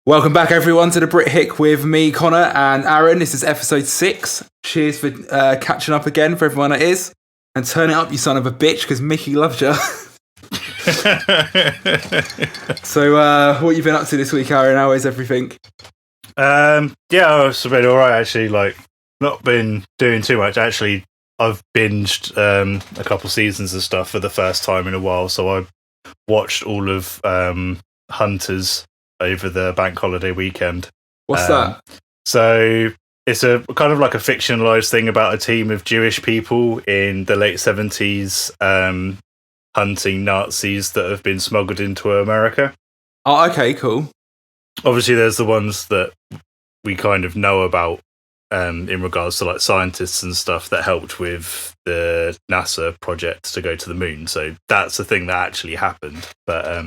Welcome back, everyone, to the BritHick with me, Connor, and Aaron. This is episode 6. Cheers for catching up again for everyone that is. And turn it up, you son of a bitch, because Mickey loves you. So, what you been up to this week, Aaron? How is everything? It's been alright, actually. Not been doing too much. Actually, I've binged a couple seasons of stuff for the first time in a while. So I watched all of Hunters over the bank holiday weekend. What's that? So it's a kind of like a fictionalized thing about a team of Jewish people in the late 70s hunting Nazis that have been smuggled into America. Oh, okay, cool. Obviously, there's the ones that we kind of know about in regards to like scientists and stuff that helped with the NASA project to go to the moon. So that's the thing that actually happened. But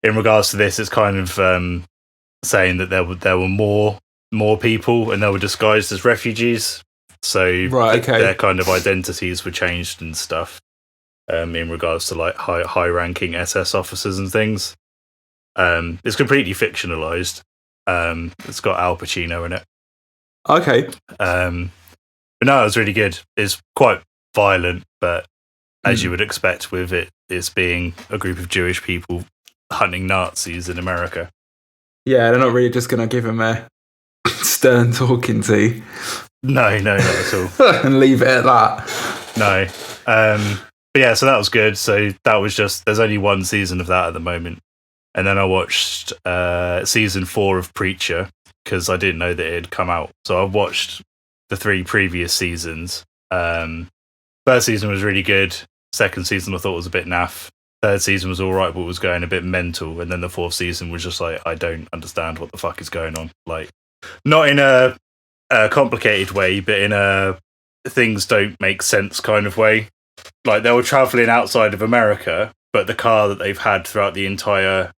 in regards to this, it's kind of saying that there were more people and they were disguised as refugees. So their kind of identities were changed and stuff in regards to like high-ranking SS officers and things. It's completely fictionalized. It's got Al Pacino in it. Okay. But no, it was really good. It's quite violent, but as you would expect with it's being a group of Jewish people hunting Nazis in America. Yeah, they're not really just going to give him a stern talking to. No, not at all. And leave it at that. No. But yeah, so that was good. So that was there's only one season of that at the moment. And then I watched season 4 of Preacher because I didn't know that it had come out. So I watched the 3 previous seasons. First season was really good. Second season I thought was a bit naff. Third season was all right, but was going a bit mental. And then the 4th season was just like, I don't understand what the fuck is going on. Like, not in a complicated way, but in a things don't make sense kind of way. Like, they were traveling outside of America, but the car that they've had throughout the entire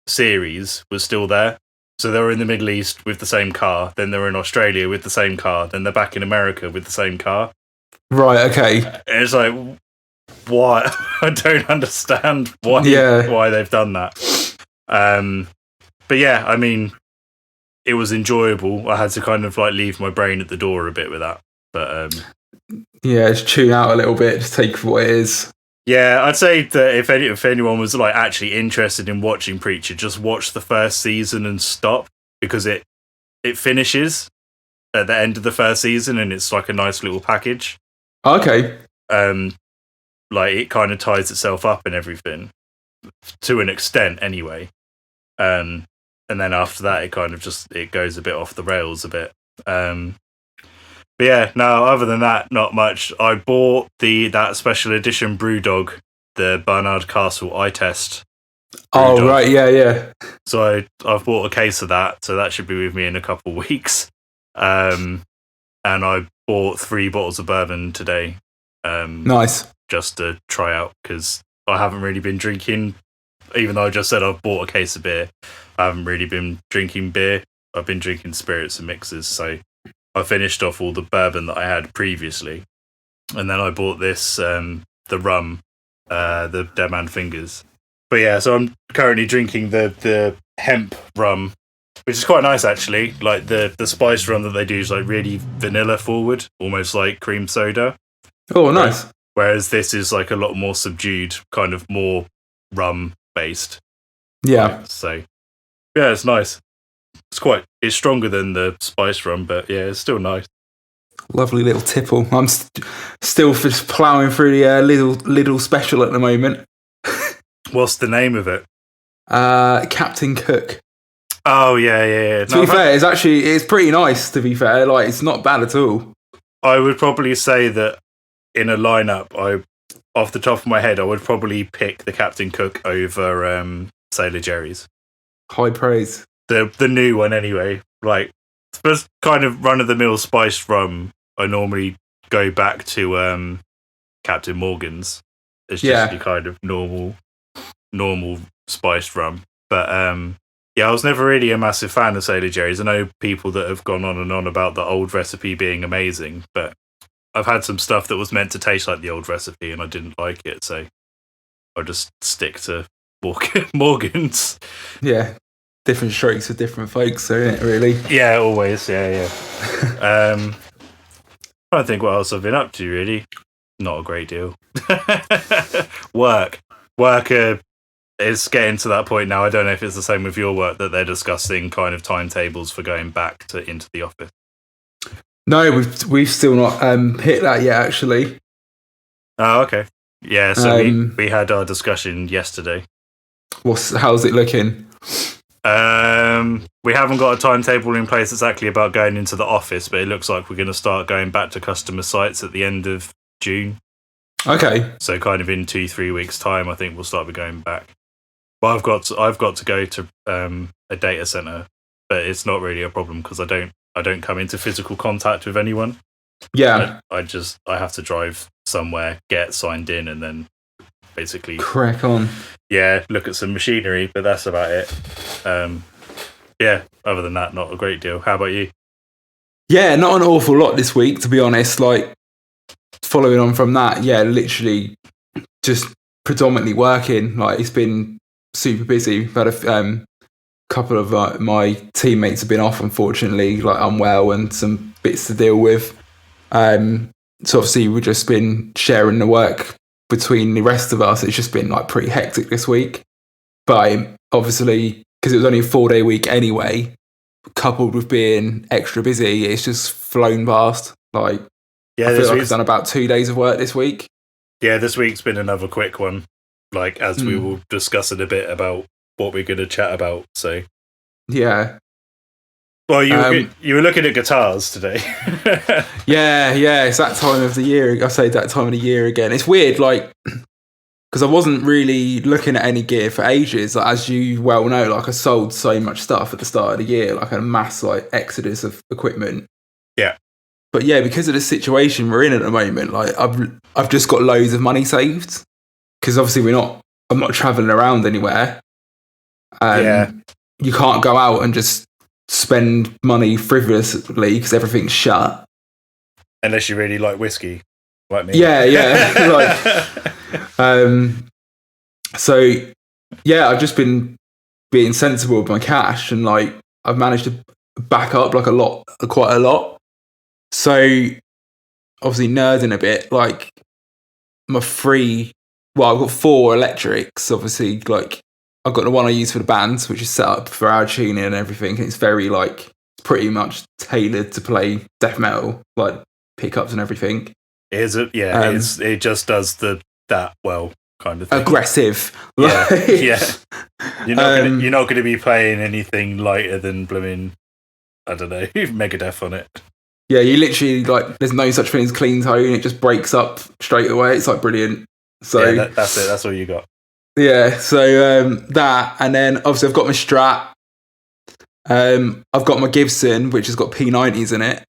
series was still there. So they were in the Middle East with the same car, then they were in Australia with the same car, then they're back in America with the same car. Right, okay. And it's like, why? I don't understand why they've done that. But yeah, I mean, it was enjoyable. I had to kind of like leave my brain at the door a bit with that. But yeah, just tune out a little bit, just take for what it is. Yeah, I'd say that if anyone was like actually interested in watching Preacher, just watch the first season and stop, because it finishes at the end of the first season and it's like a nice little package. Okay. Like it kind of ties itself up and everything to an extent anyway. And then after that it kind of it goes a bit off the rails a bit. But yeah, no, other than that, not much. I bought that special edition Brewdog, the Barnard Castle eye test. Oh, Brewdog. right, yeah. So I've bought a case of that, so that should be with me in a couple of weeks. And I bought 3 bottles of bourbon today. Nice. Just to try out, because I haven't really been drinking, even though I just said I've bought a case of beer. I haven't really been drinking beer. I've been drinking spirits and mixers, so I finished off all the bourbon that I had previously, and then I bought this, the rum, the Dead Man Fingers. But yeah, so I'm currently drinking the hemp rum, which is quite nice actually. Like the spice rum that they do is like really vanilla forward, almost like cream soda. Oh, nice. Whereas this is like a lot more subdued, kind of more rum based. Yeah. So yeah, it's nice. It's stronger than the spice rum, but yeah, it's still nice. Lovely little tipple. I'm still just ploughing through the Lidl special at the moment. What's the name of it? Captain Cook. Oh yeah. To be fair, it's pretty nice. To be fair, like it's not bad at all. I would probably say that in a lineup, off the top of my head, I would probably pick the Captain Cook over Sailor Jerry's. High praise. The new one anyway. Like, for kind of run-of-the-mill spiced rum, I normally go back to Captain Morgan's. It's just the kind of normal spiced rum. But yeah, I was never really a massive fan of Sailor Jerry's. I know people that have gone on and on about the old recipe being amazing, but I've had some stuff that was meant to taste like the old recipe and I didn't like it, so I'll just stick to Morgan's. Yeah. different strokes for different folks, so isn't it, really? Yeah, always. Yeah. Trying to think what else I've been up to, really. Not a great deal. Work is getting to that point now. I don't know if it's the same with your work, that they're discussing kind of timetables for going back into the office. No, we've still not hit that yet, actually. Oh, okay. Yeah, so we had our discussion yesterday. How's it looking? We haven't got a timetable in place exactly about going into the office, but it looks like we're going to start going back to customer sites at the end of June. Okay. So kind of in 2-3 weeks' time, I think we'll start going back. Well, I've got to go to a data center, but it's not really a problem because I don't come into physical contact with anyone. Yeah. I have to drive somewhere, get signed in, and then basically crack on. Yeah, look at some machinery, but that's about it. Yeah, other than that, not a great deal. How about you? Yeah, not an awful lot this week, to be honest. Like, following on from that, yeah, literally just predominantly working. Like, it's been super busy. I've had a couple of my teammates have been off, unfortunately, like unwell and some bits to deal with. So obviously we've just been sharing the work between the rest of us. It's just been like pretty hectic this week. But obviously, because it was only a 4-day week anyway, coupled with being extra busy, it's just flown past. Like, I feel like I've done about 2 days of work this week. Yeah, this week's been another quick one. Like, as we will discuss in a bit about what we're going to chat about. So, yeah. Well, you were looking at guitars today. yeah, it's that time of the year. I say that time of the year again. It's weird, like, because I wasn't really looking at any gear for ages. Like, as you well know, like, I sold so much stuff at the start of the year, like a mass like exodus of equipment. Yeah. But yeah, because of the situation we're in at the moment, like I've just got loads of money saved because obviously I'm not traveling around anywhere. You can't go out and just spend money frivolously because everything's shut. Unless you really like whiskey, like me. Yeah. So yeah, I've just been being sensible with my cash, and like I've managed to back up like quite a lot. So obviously nerding a bit, like I've got 4 electrics. Obviously, like I've got the one I use for the bands, which is set up for our tuning and everything. And it's very like pretty much tailored to play death metal, like pickups and everything. It just does that well kind of thing. Aggressive. Yeah. You're not going to be playing anything lighter than blooming, I don't know, Megadeth on it. Yeah, you literally, like, there's no such thing as clean tone. It just breaks up straight away. It's like brilliant. So yeah, that's it. That's all you got. Yeah, so that, and then obviously I've got my Strat. I've got my Gibson, which has got P90s in it,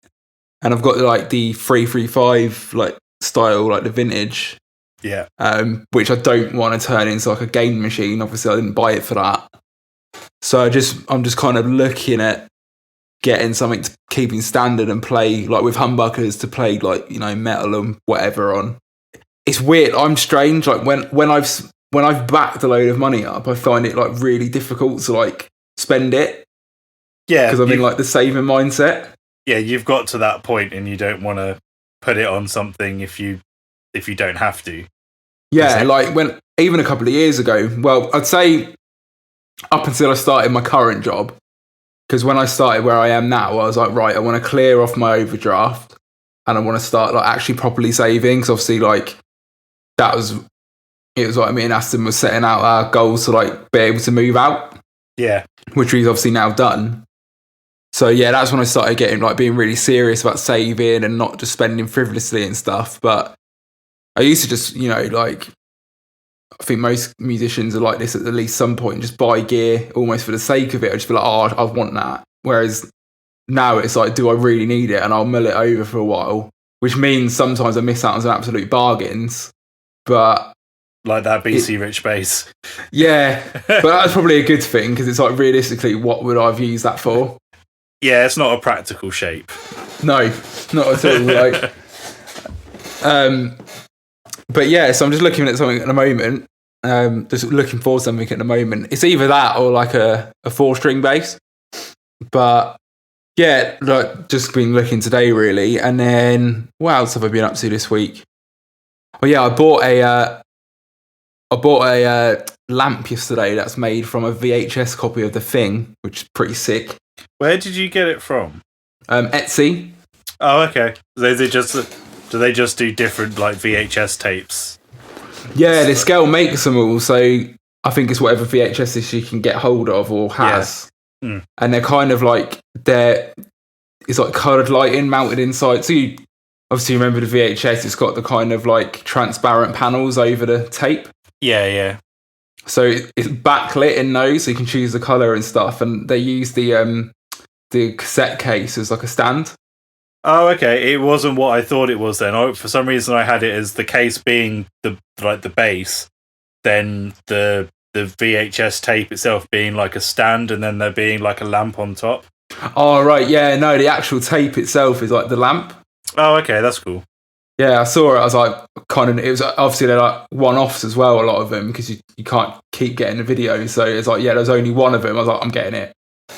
and I've got like the 335 like style, like the vintage. Yeah. Which I don't want to turn into like a game machine. Obviously, I didn't buy it for that. So I'm just kind of looking at getting something to keep in standard and play like with humbuckers to play like, you know, metal and whatever on. It's weird. I'm strange. Like when I've backed a load of money up, I find it like really difficult to like spend it. Yeah, because I'm in like the saving mindset. Yeah, you've got to that point and you don't want to put it on something if you don't have to. Yeah, like when even a couple of years ago. Well, I'd say up until I started my current job. Because when I started where I am now, I was like, right, I want to clear off my overdraft and I want to start like actually properly saving. Because obviously, like it was like me and Aston was setting out our goals to like be able to move out. Yeah, which we've obviously now done. So yeah, that's when I started getting like being really serious about saving and not just spending frivolously and stuff. But I used to just, you know, like I think most musicians are like this at least some point, just buy gear almost for the sake of it. I just feel like, oh, I want that. Whereas now it's like, do I really need it? And I'll mull it over for a while, which means sometimes I miss out on some absolute bargains. But like that BC Rich bass. Yeah, but that's probably a good thing because it's like realistically, what would I have used that for? Yeah, it's not a practical shape. No, not at all. Like, but yeah, so I'm just looking at something at the moment. Just looking for something at the moment. It's either that or like a 4-string bass. But yeah, like just been looking today really. And then what else have I been up to this week? Oh yeah, I bought a lamp yesterday that's made from a VHS copy of The Thing, which is pretty sick. Where did you get it from? Etsy. Oh, okay. Do they just do different like VHS tapes? Yeah, this girl makes them all, so I think it's whatever VHS she can get hold of or has. Yeah. Mm. And they're kind of like it's like coloured lighting mounted inside. So you obviously remember the VHS, it's got the kind of like transparent panels over the tape. Yeah. So it's backlit in those, so you can choose the colour and stuff. And they use the cassette case as like a stand. Oh, okay. It wasn't what I thought it was then. For some reason, I had it as the case being the base, then the VHS tape itself being like a stand, and then there being like a lamp on top. Oh, right. Yeah, no, the actual tape itself is like the lamp. Oh, okay. That's cool. Yeah, I saw it. I was like, it was obviously they're like one-offs as well, a lot of them, because you can't keep getting the video. So it's like, yeah, there's only one of them. I was like, I'm getting it.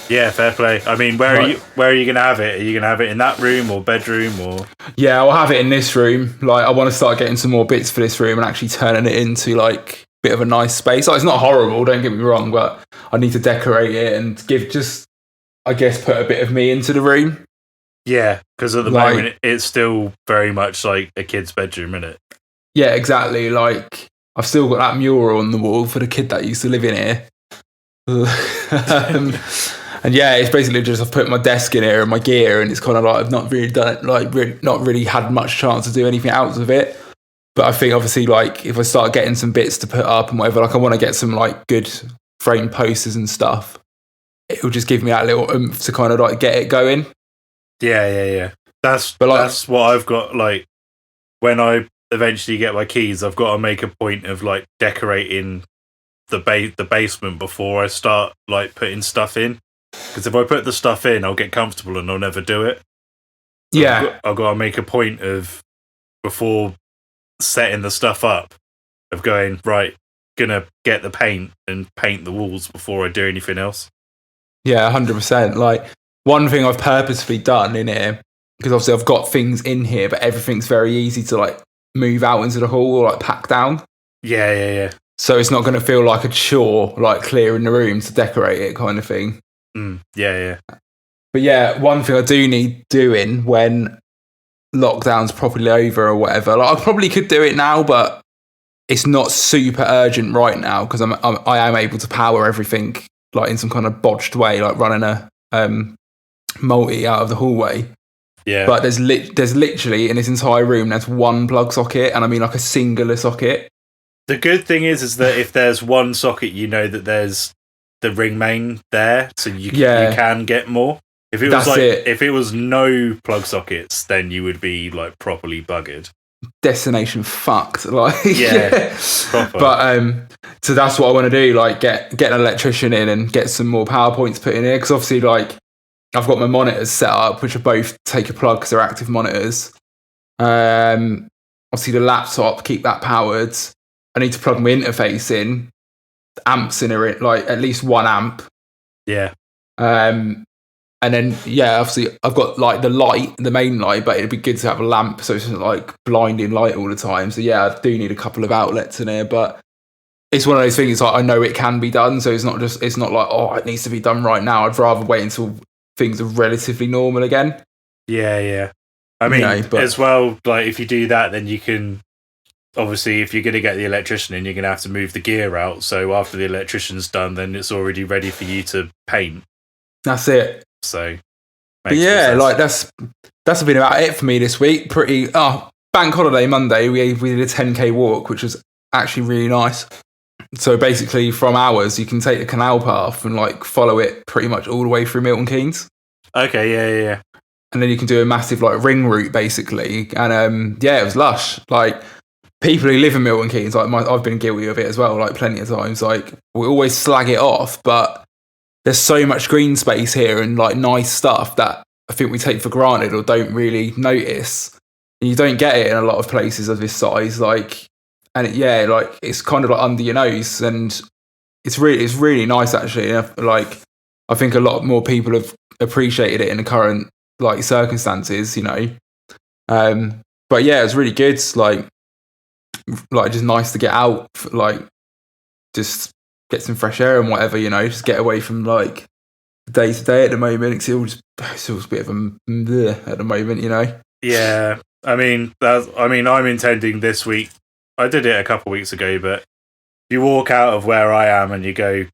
Yeah, fair play. I mean, where are you going to have it? Are you going to have it in that room or bedroom or? Yeah, I'll have it in this room. Like, I want to start getting some more bits for this room and actually turning it into like a bit of a nice space. Like, it's not horrible, don't get me wrong, but I need to decorate it and put a bit of me into the room. Yeah, because at the moment it's still very much like a kid's bedroom, isn't it? Yeah, exactly. Like, I've still got that mural on the wall for the kid that used to live in here. And yeah, it's basically just I've put my desk in here and my gear, and it's kind of like I've not really done it, like not really had much chance to do anything else with it. But I think obviously, like if I start getting some bits to put up and whatever, like I want to get some like good frame posters and stuff. It will just give me that little oomph to kind of like get it going. Yeah. That's what I've got. Like when I eventually get my keys, I've got to make a point of like decorating the basement before I start like putting stuff in. Because if I put the stuff in, I'll get comfortable and I'll never do it. So yeah, I've got to make a point of before setting the stuff up of going right. Gonna get the paint and paint the walls before I do anything else. Yeah, 100%. Like one thing I've purposefully done in here, because obviously I've got things in here, but everything's very easy to like move out into the hall or like pack down. Yeah. So it's not going to feel like a chore, like clearing the room to decorate it kind of thing. Yeah. But yeah, one thing I do need doing when lockdown's properly over or whatever, like I probably could do it now, but it's not super urgent right now because I am able to power everything like in some kind of bodged way, like running a multi out of the hallway. Yeah. But there's literally in this entire room there's one plug socket, and I mean like a singular socket. The good thing is that if there's one socket, you know that there's the ring main there, so you can get more. If it was no plug sockets, then you would be like properly buggered. Destination fucked. Like yeah. Proper. But so that's what I want to do. Like get an electrician in and get some more power points put in here because obviously like I've got my monitors set up, which are both take a plug because they're active monitors. Obviously the laptop, keep that powered. I need to plug my interface in. The amps in it, like at least 1 amp. Yeah. And then, yeah, obviously I've got like the light, the main light, but it'd be good to have a lamp so it's not like blinding light all the time. So yeah, I do need a couple of outlets in there, but it's one of those things like I know it can be done. So it's not like, oh, it needs to be done right now. I'd rather wait until things are relatively normal again. Yeah. I mean, as well, like if you do that, then you can, obviously, if you're going to get the electrician in, you're going to have to move the gear out. So after the electrician's done, then it's already ready for you to paint. That's it. So, but yeah, like that's been about it for me this week. Bank holiday Monday, we did a 10k walk, which was actually really nice. So basically, from ours, you can take the canal path and like follow it pretty much all the way through Milton Keynes. Okay, yeah. And then you can do a massive like ring route basically, and it was lush. Like people who live in Milton Keynes, like I've been guilty of it as well, like plenty of times. Like we always slag it off, but there's so much green space here and like nice stuff that I think we take for granted or don't really notice. And you don't get it in a lot of places of this size. Like and it's kind of like under your nose, and it's really nice actually. And I think a lot more people have appreciated it in the current like circumstances, but yeah, it's really good. Like just nice to get out, like just get some fresh air and whatever, just get away from like day to day at the moment. It's all a bit of a bleh at the moment, Yeah, I mean, I'm intending this week. I did it a couple of weeks ago, but you walk out of where I am and you go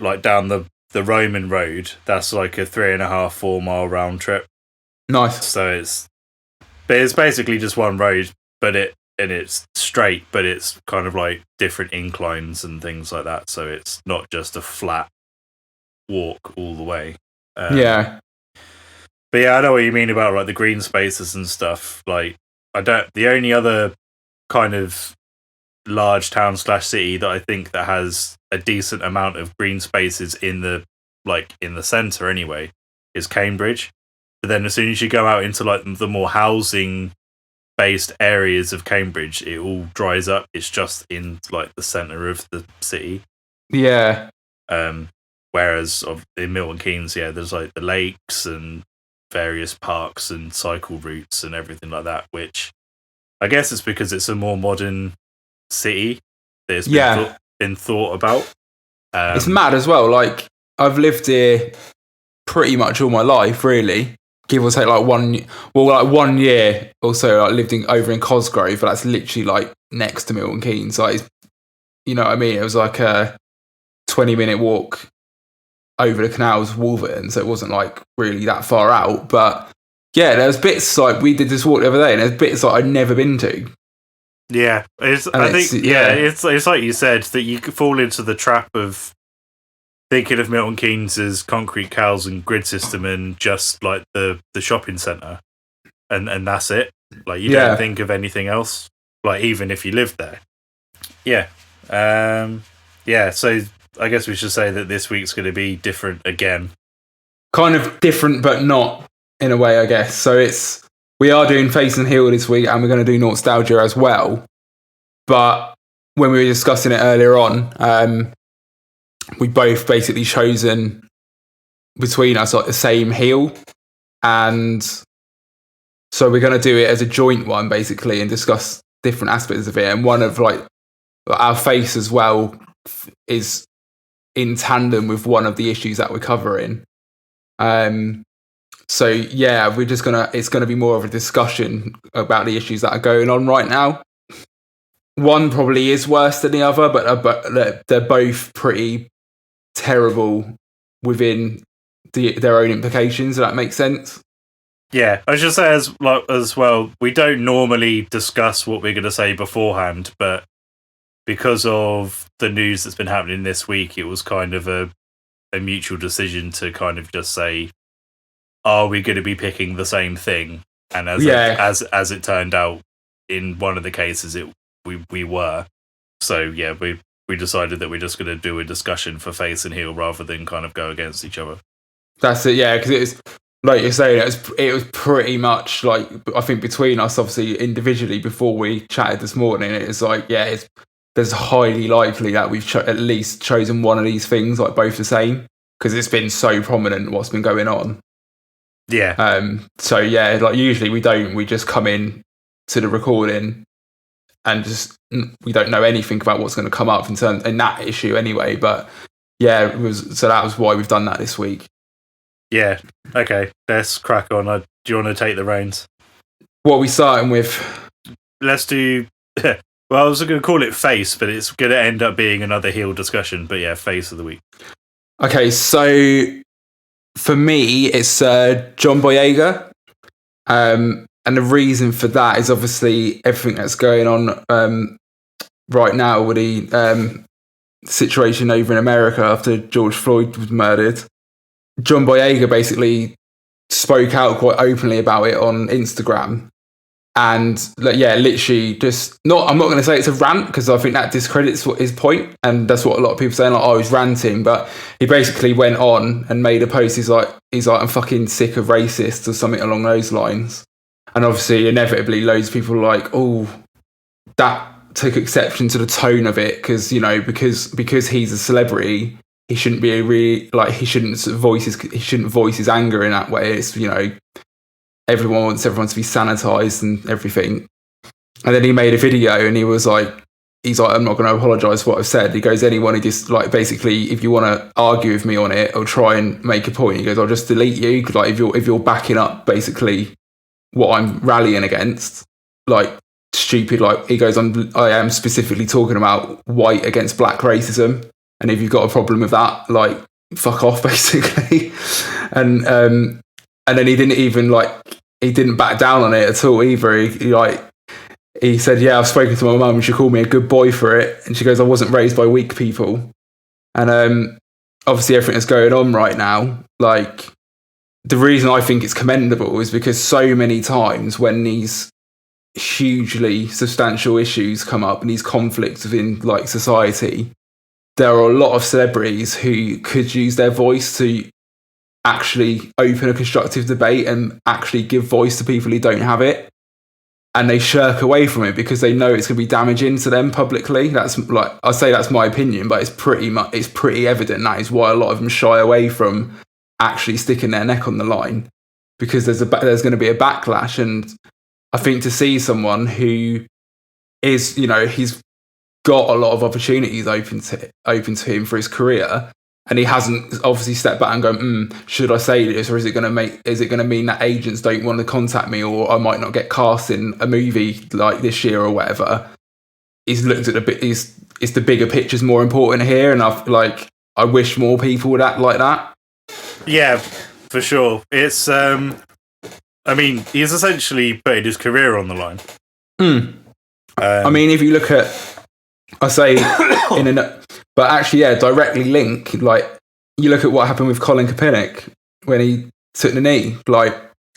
like down the Roman road. That's like a 3.5-4 mile round trip. Nice. So it's basically just one road, but it's straight, but it's kind of like different inclines and things like that. So it's not just a flat walk all the way. Yeah. But yeah, I know what you mean about like the green spaces and stuff. Like the only other kind of large town / city that I think that has a decent amount of green spaces in the centre anyway is Cambridge. But then as soon as you go out into like the more housing based areas of Cambridge, it all dries up. It's just in like the centre of the city. Yeah. Whereas in Milton Keynes, there's like the lakes and various parks and cycle routes and everything like that, which I guess it's because it's a more modern city that has been thought about. It's mad as well. Like, I've lived here pretty much all my life, really. Give or take like 1 year or so, like lived over in Cosgrove, but that's literally like next to Milton Keynes. Like, you know what I mean? It was like a 20-minute walk over the canals of Wolverton, so it wasn't like really that far out. But yeah, there's bits like we did this walk the other day, and there's bits like I'd never been to. Yeah, it's like you said, that you could fall into the trap of thinking of Milton Keynes as concrete cows and grid system and just like the shopping centre, and that's it. Like you don't think of anything else. Like even if you lived there. Yeah. So I guess we should say that this week's going to be different again. Kind of different, but not in a way, I guess. So we are doing Face and Heel this week, and we're going to do Nostalgia as well. But when we were discussing it earlier on, we both basically chosen between us like the same heel, and so we're going to do it as a joint one basically and discuss different aspects of it. And one of like our face as well is in tandem with one of the issues that we're covering. So yeah, it's gonna be more of a discussion about the issues that are going on right now. One probably is worse than the other, but they're both pretty terrible within their own implications. Does that make sense? Yeah, I should say as well, we don't normally discuss what we're going to say beforehand, but because of the news that's been happening this week, it was kind of a mutual decision to kind of just say, are we going to be picking the same thing? And as it turned out, in one of the cases, we were. So yeah, we decided that we're just going to do a discussion for Face and Heel rather than kind of go against each other. That's it, yeah, because it was, like you're saying, it was pretty much like, I think between us, obviously, individually, before we chatted this morning, it was like, there's highly likely that we've at least chosen one of these things, like both the same, because it's been so prominent what's been going on. Yeah. So yeah, like usually we just come in to the recording and we don't know anything about what's going to come up in that issue anyway. But yeah, that was why we've done that this week. Yeah. Okay. Let's crack on. Do you want to take the reins? What are we starting with? Let's do. Well, I was going to call it Face, but it's going to end up being another heel discussion. But yeah, Face of the week. Okay, so for me, it's John Boyega. And the reason for that is obviously everything that's going on right now with the situation over in America after George Floyd was murdered. John Boyega basically spoke out quite openly about it on Instagram. And literally I'm not going to say it's a rant because I think that discredits his point, and that's what a lot of people saying, like, oh, he's ranting, but he basically went on and made a post. He's like, I'm fucking sick of racists or something along those lines. And obviously, inevitably, loads of people are like, oh, that took exception to the tone of it because because he's a celebrity, he shouldn't be he shouldn't voice his anger in that way. It's everyone wants everyone to be sanitized and everything. And then he made a video and he's like, I'm not going to apologize for what I've said. He goes, anyone who just basically, if you want to argue with me on it or try and make a point, he goes, I'll just delete you. Because if you're backing up basically what I'm rallying against, stupid, he goes, I am specifically talking about white against black racism. And if you've got a problem with that, fuck off basically. And then he didn't even he didn't back down on it at all either. He said, yeah, I've spoken to my mum and she called me a good boy for it. And she goes, I wasn't raised by weak people. And obviously everything that's going on right now, the reason I think it's commendable is because so many times when these hugely substantial issues come up and these conflicts within society, there are a lot of celebrities who could use their voice to actually open a constructive debate and actually give voice to people who don't have it. And they shirk away from it because they know it's going to be damaging to them publicly. That's I say that's my opinion, but it's pretty evident that is why a lot of them shy away from actually sticking their neck on the line, because there's going to be a backlash. And I think to see someone who is he's got a lot of opportunities open to him for his career, and he hasn't obviously stepped back and gone, should I say this, or is it going to mean that agents don't want to contact me, or I might not get cast in a movie this year or whatever? He's looked at it's the bigger picture's more important here, and I wish more people would act like that. Yeah, for sure. It's he's essentially putting his career on the line. If you look at, I say but actually, yeah, directly link. You look at what happened with Colin Kaepernick when he took the knee.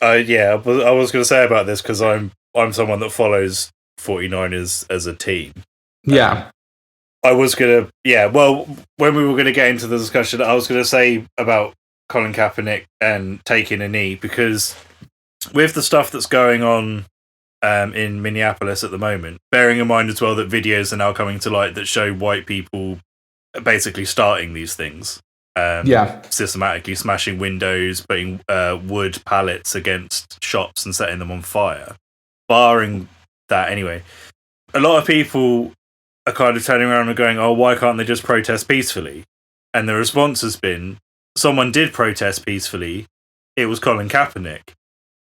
I was going to say about this because I'm someone that follows 49ers as a team. Yeah, I was going to. Well, when we were going to get into the discussion, I was going to say about Colin Kaepernick and taking a knee, because with the stuff that's going on in Minneapolis at the moment, bearing in mind as well that videos are now coming to light that show white people basically starting these things, systematically smashing windows, putting wood pallets against shops and setting them on fire. Barring that, anyway, a lot of people are kind of turning around and going, oh, why can't they just protest peacefully? And the response has been, someone did protest peacefully, it was Colin Kaepernick,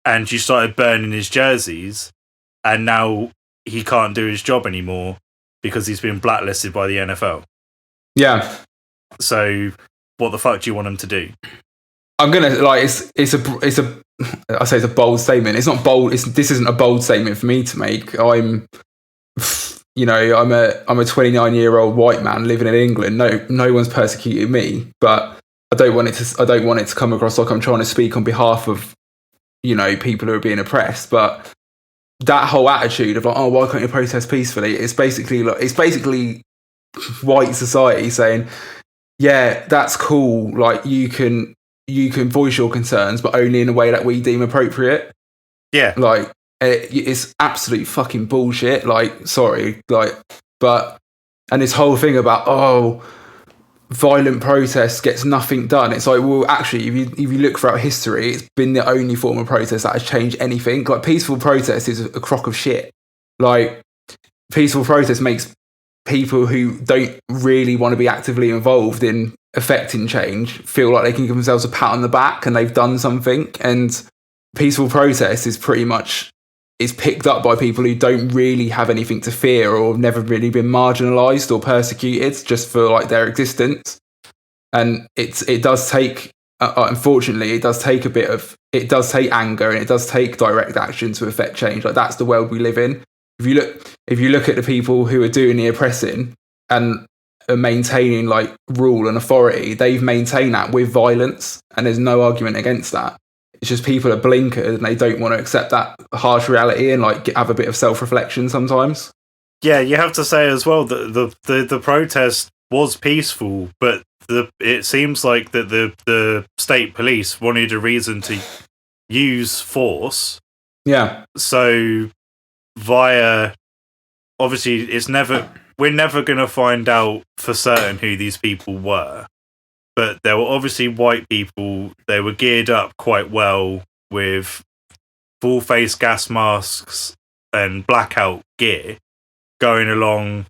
and you started burning his jerseys, and now he can't do his job anymore because he's been blacklisted by the NFL. Yeah. So what the fuck do you want him to do? I'm gonna I say it's a bold statement. It's not bold. This isn't a bold statement for me to make. I'm a 29-year-old white man living in England. No one's persecuted me, but I don't want it to come across like I'm trying to speak on behalf of people who are being oppressed. But that whole attitude of oh, why can't you protest peacefully? It's basically white society saying, yeah, that's cool. You can voice your concerns, but only in a way that we deem appropriate. Yeah. It's absolute fucking bullshit. Sorry. And this whole thing about, violent protest gets nothing done. It's well, actually, if you look throughout history, it's been the only form of protest that has changed anything. Peaceful protest is a crock of shit. Peaceful protest makes people who don't really want to be actively involved in affecting change feel like they can give themselves a pat on the back and they've done something. And peaceful protest is pretty much picked up by people who don't really have anything to fear or have never really been marginalised or persecuted just for their existence. And it does take, unfortunately, it does take anger and it does take direct action to affect change. That's the world we live in. If you look at the people who are doing the oppressing and are maintaining rule and authority, they've maintained that with violence, and there's no argument against that. It's just people are blinkered and they don't want to accept that harsh reality and have a bit of self-reflection sometimes. Yeah, you have to say as well that the protest was peaceful, but it seems like that the state police wanted a reason to use force. Yeah. So via obviously we're never going to find out for certain who these people were, but there were obviously white people. They were geared up quite well with full face gas masks and blackout gear, going along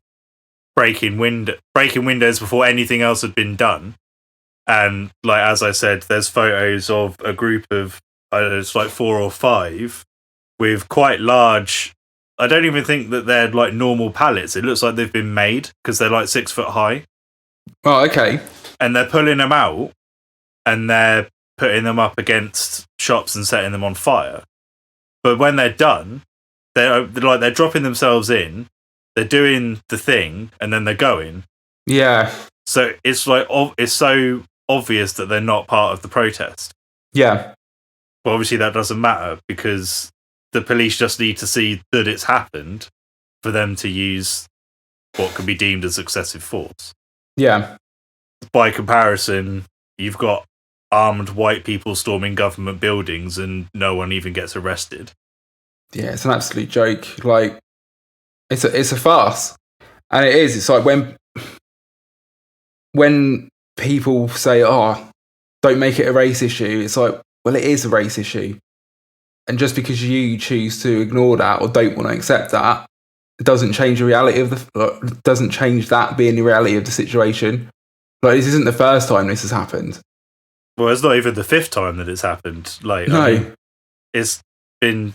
breaking windows before anything else had been done. And like as I said, there's photos of a group of it's like 4 or 5 with quite large. I don't even think that they're like normal pallets. It looks like they've been made because they're like 6 foot high. Oh, okay. And they're pulling them out and they're putting them up against shops and setting them on fire. But when they're done, they're dropping themselves in, they're doing the thing, and then they're going. Yeah. So it's like it's so obvious that they're not part of the protest. Yeah. But obviously that doesn't matter because the police just need to see that it's happened for them to use what could be deemed as excessive force. Yeah. By comparison, you've got armed white people storming government buildings and no one even gets arrested. Yeah, it's an absolute joke. Like, it's a farce. And it is. It's like when people say, oh, don't make it a race issue, it's like, well, it is a race issue. And just because you choose to ignore that or don't want to accept that, it doesn't change the reality of doesn't change that being the reality of the situation. Like, this isn't the first time this has happened. Well, it's not even the 5th time that it's happened. Like, no. I mean, it's been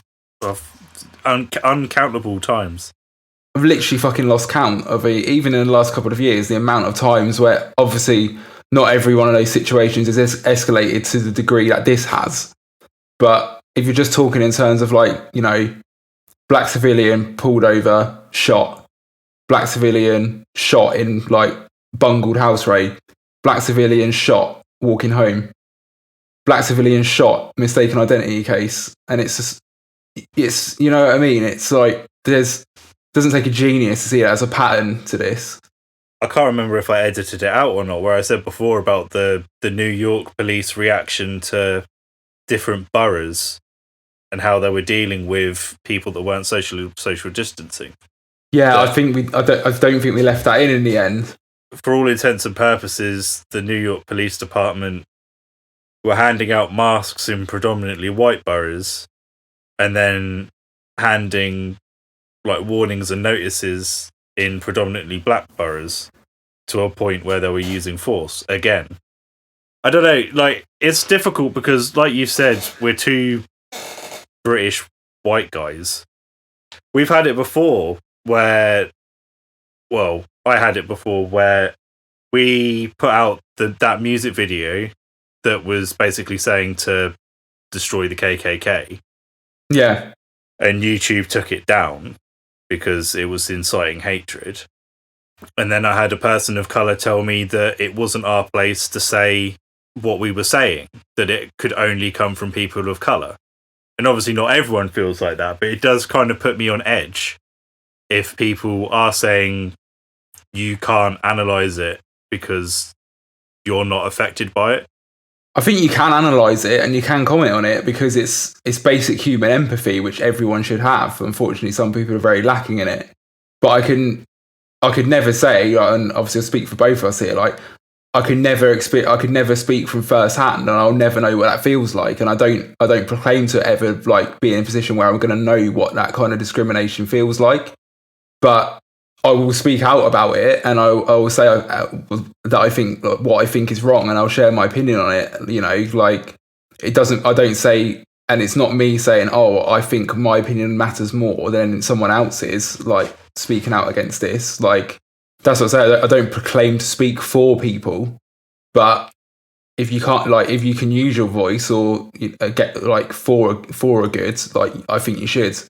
uncountable times. I've literally fucking lost count of even in the last couple of years, the amount of times where obviously not every one of those situations has escalated to the degree that this has. But if you're just talking in terms of like, you know, black civilian pulled over, shot, black civilian shot in like bungled house raid, black civilian shot walking home, black civilian shot mistaken identity case, and it's you know what I mean? It's like doesn't take a genius to see it as a pattern to this. I can't remember if I edited it out or not, where I said before about the New York police reaction to different boroughs and how they were dealing with people that weren't social distancing. Yeah, I don't think we left that in the end. For all intents and purposes, the New York Police Department were handing out masks in predominantly white boroughs and then handing like warnings and notices in predominantly black boroughs to a point where they were using force again. I don't know, like, it's difficult because, like you said, we're 2 British white guys. We've had it before where, well, I had it before where we put out that music video that was basically saying to destroy the KKK. Yeah. And YouTube took it down because it was inciting hatred. And then I had a person of colour tell me that it wasn't our place to say what we were saying, that it could only come from people of colour. And obviously not everyone feels like that, but it does kind of put me on edge if people are saying you can't analyse it because you're not affected by it. I think you can analyse it and you can comment on it because it's basic human empathy, which everyone should have. Unfortunately, some people are very lacking in it. But I could never say, and obviously I speak for both of us here, like I could never speak from first hand, and I'll never know what that feels like. And I don't proclaim to ever like be in a position where I'm going to know what that kind of discrimination feels like. But I will speak out about it, and I will say that I think what I think is wrong, and I'll share my opinion on it. You know, like it doesn't. I don't say, and it's not me saying, "Oh, I think my opinion matters more than someone else's." Like speaking out against this, like that's what I say. I don't proclaim to speak for people, but if you can't, like, if you can use your voice or get like for a good, like I think you should.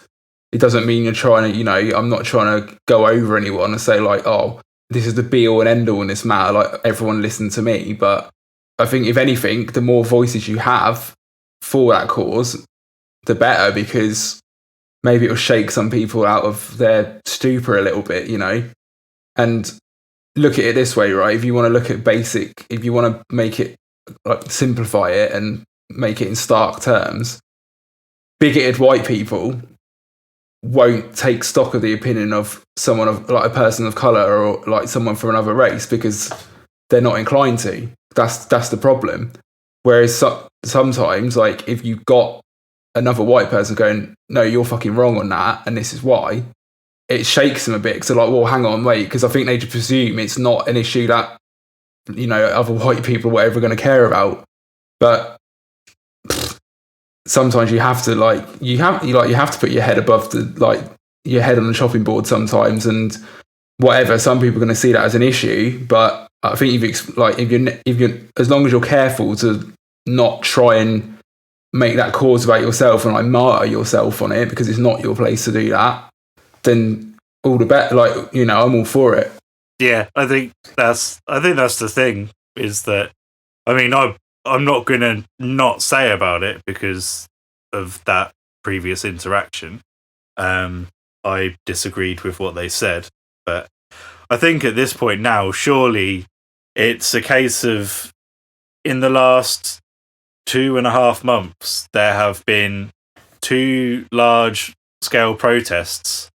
It doesn't mean you're trying to, you know, I'm not trying to go over anyone and say like, oh, this is the be all and end all in this matter. Like everyone listen to me. But I think if anything, the more voices you have for that cause, the better, because maybe it'll shake some people out of their stupor a little bit, you know. And look at it this way, right? If you want to look at if you want to make it, like, simplify it and make it in stark terms, bigoted white people won't take stock of the opinion of someone of like a person of color or like someone from another race because they're not inclined to. That's the problem. Whereas sometimes, like if you've got another white person going, no, you're fucking wrong on that, and this is why, it shakes them a bit. Because they're like, well, hang on, wait, because I think they just presume it's not an issue that, you know, other white people were ever going to care about. But sometimes you have to you have to put your head above the your head on the chopping board sometimes, and whatever. Some people are going to see that as an issue, but I think if you're as long as you're careful to not try and make that cause about yourself and like martyr yourself on it because it's not your place to do that, then all the better. Like, you know, I'm all for it. Yeah, I think that's the thing is that, I mean, I'm not going to not say about it because of that previous interaction. I disagreed with what they said, but I think at this point now, surely it's a case of in the last 2.5 months, there have been 2 large-scale protests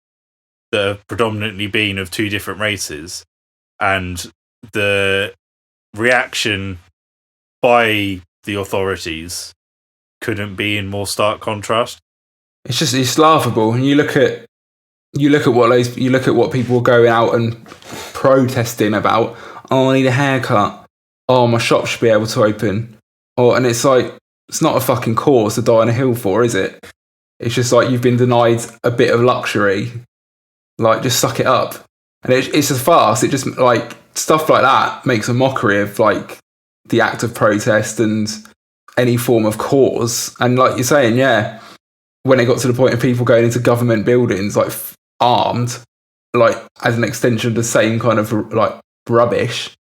that have predominantly been of 2 different races, and the reaction by the authorities couldn't be in more stark contrast. It's laughable. And you look at what people were going out and protesting about. Oh, I need a haircut. Oh, my shop should be able to open. And it's like, it's not a fucking cause to die on a hill for, is it? It's just like you've been denied a bit of luxury. Like, just suck it up. And it's a farce. It just, like, stuff like that makes a mockery of, like, the act of protest and any form of cause. And like you're saying, yeah, when it got to the point of people going into government buildings, like, armed, like, as an extension of the same kind of, like, rubbish,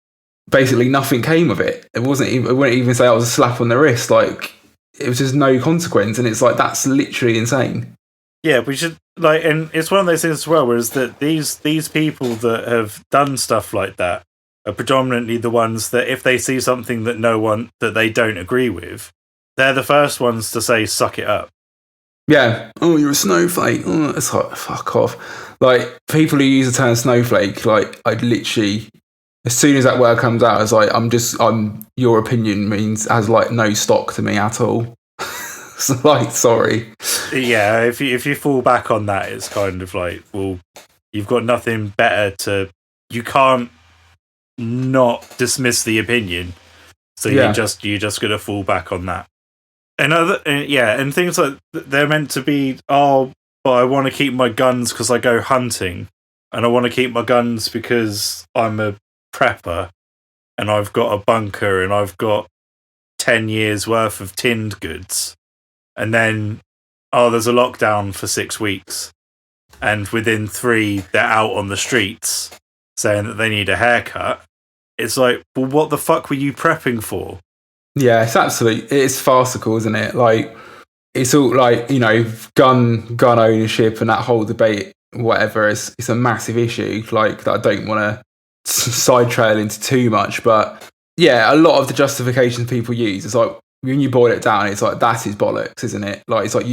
basically nothing came of it. It wouldn't even say I was a slap on the wrist. Like, it was just no consequence. And it's like, that's literally insane. Yeah, we should, like, and it's one of those things as well, whereas that these people that have done stuff like that are predominantly the ones that if they see something that they don't agree with, they're the first ones to say, suck it up. Yeah. Oh, you're a snowflake. Oh, it's like, fuck off. Like, people who use the term snowflake, like, I'd literally, as soon as that word comes out, it's like, your opinion has like no stock to me at all. So, like, sorry. Yeah, if you fall back on that, it's kind of like, well, you've got nothing better you can't not dismiss the opinion. So you're just going to fall back on that. And things like they're meant to be, oh, but I want to keep my guns because I go hunting, and I want to keep my guns because I'm a prepper, and I've got a bunker, and I've got 10 years worth of tinned goods. And then, oh, there's a lockdown for 6 weeks, and within 3, they're out on the streets saying that they need a haircut. It's like, well, what the fuck were you prepping for? Yeah, it's farcical, isn't it? Like, it's all like, you know, gun ownership and that whole debate, whatever, it's a massive issue. Like, that I don't want to side trail into too much, but yeah, a lot of the justifications people use, it's like, when you boil it down, it's like, that is bollocks, isn't it? Like, it's like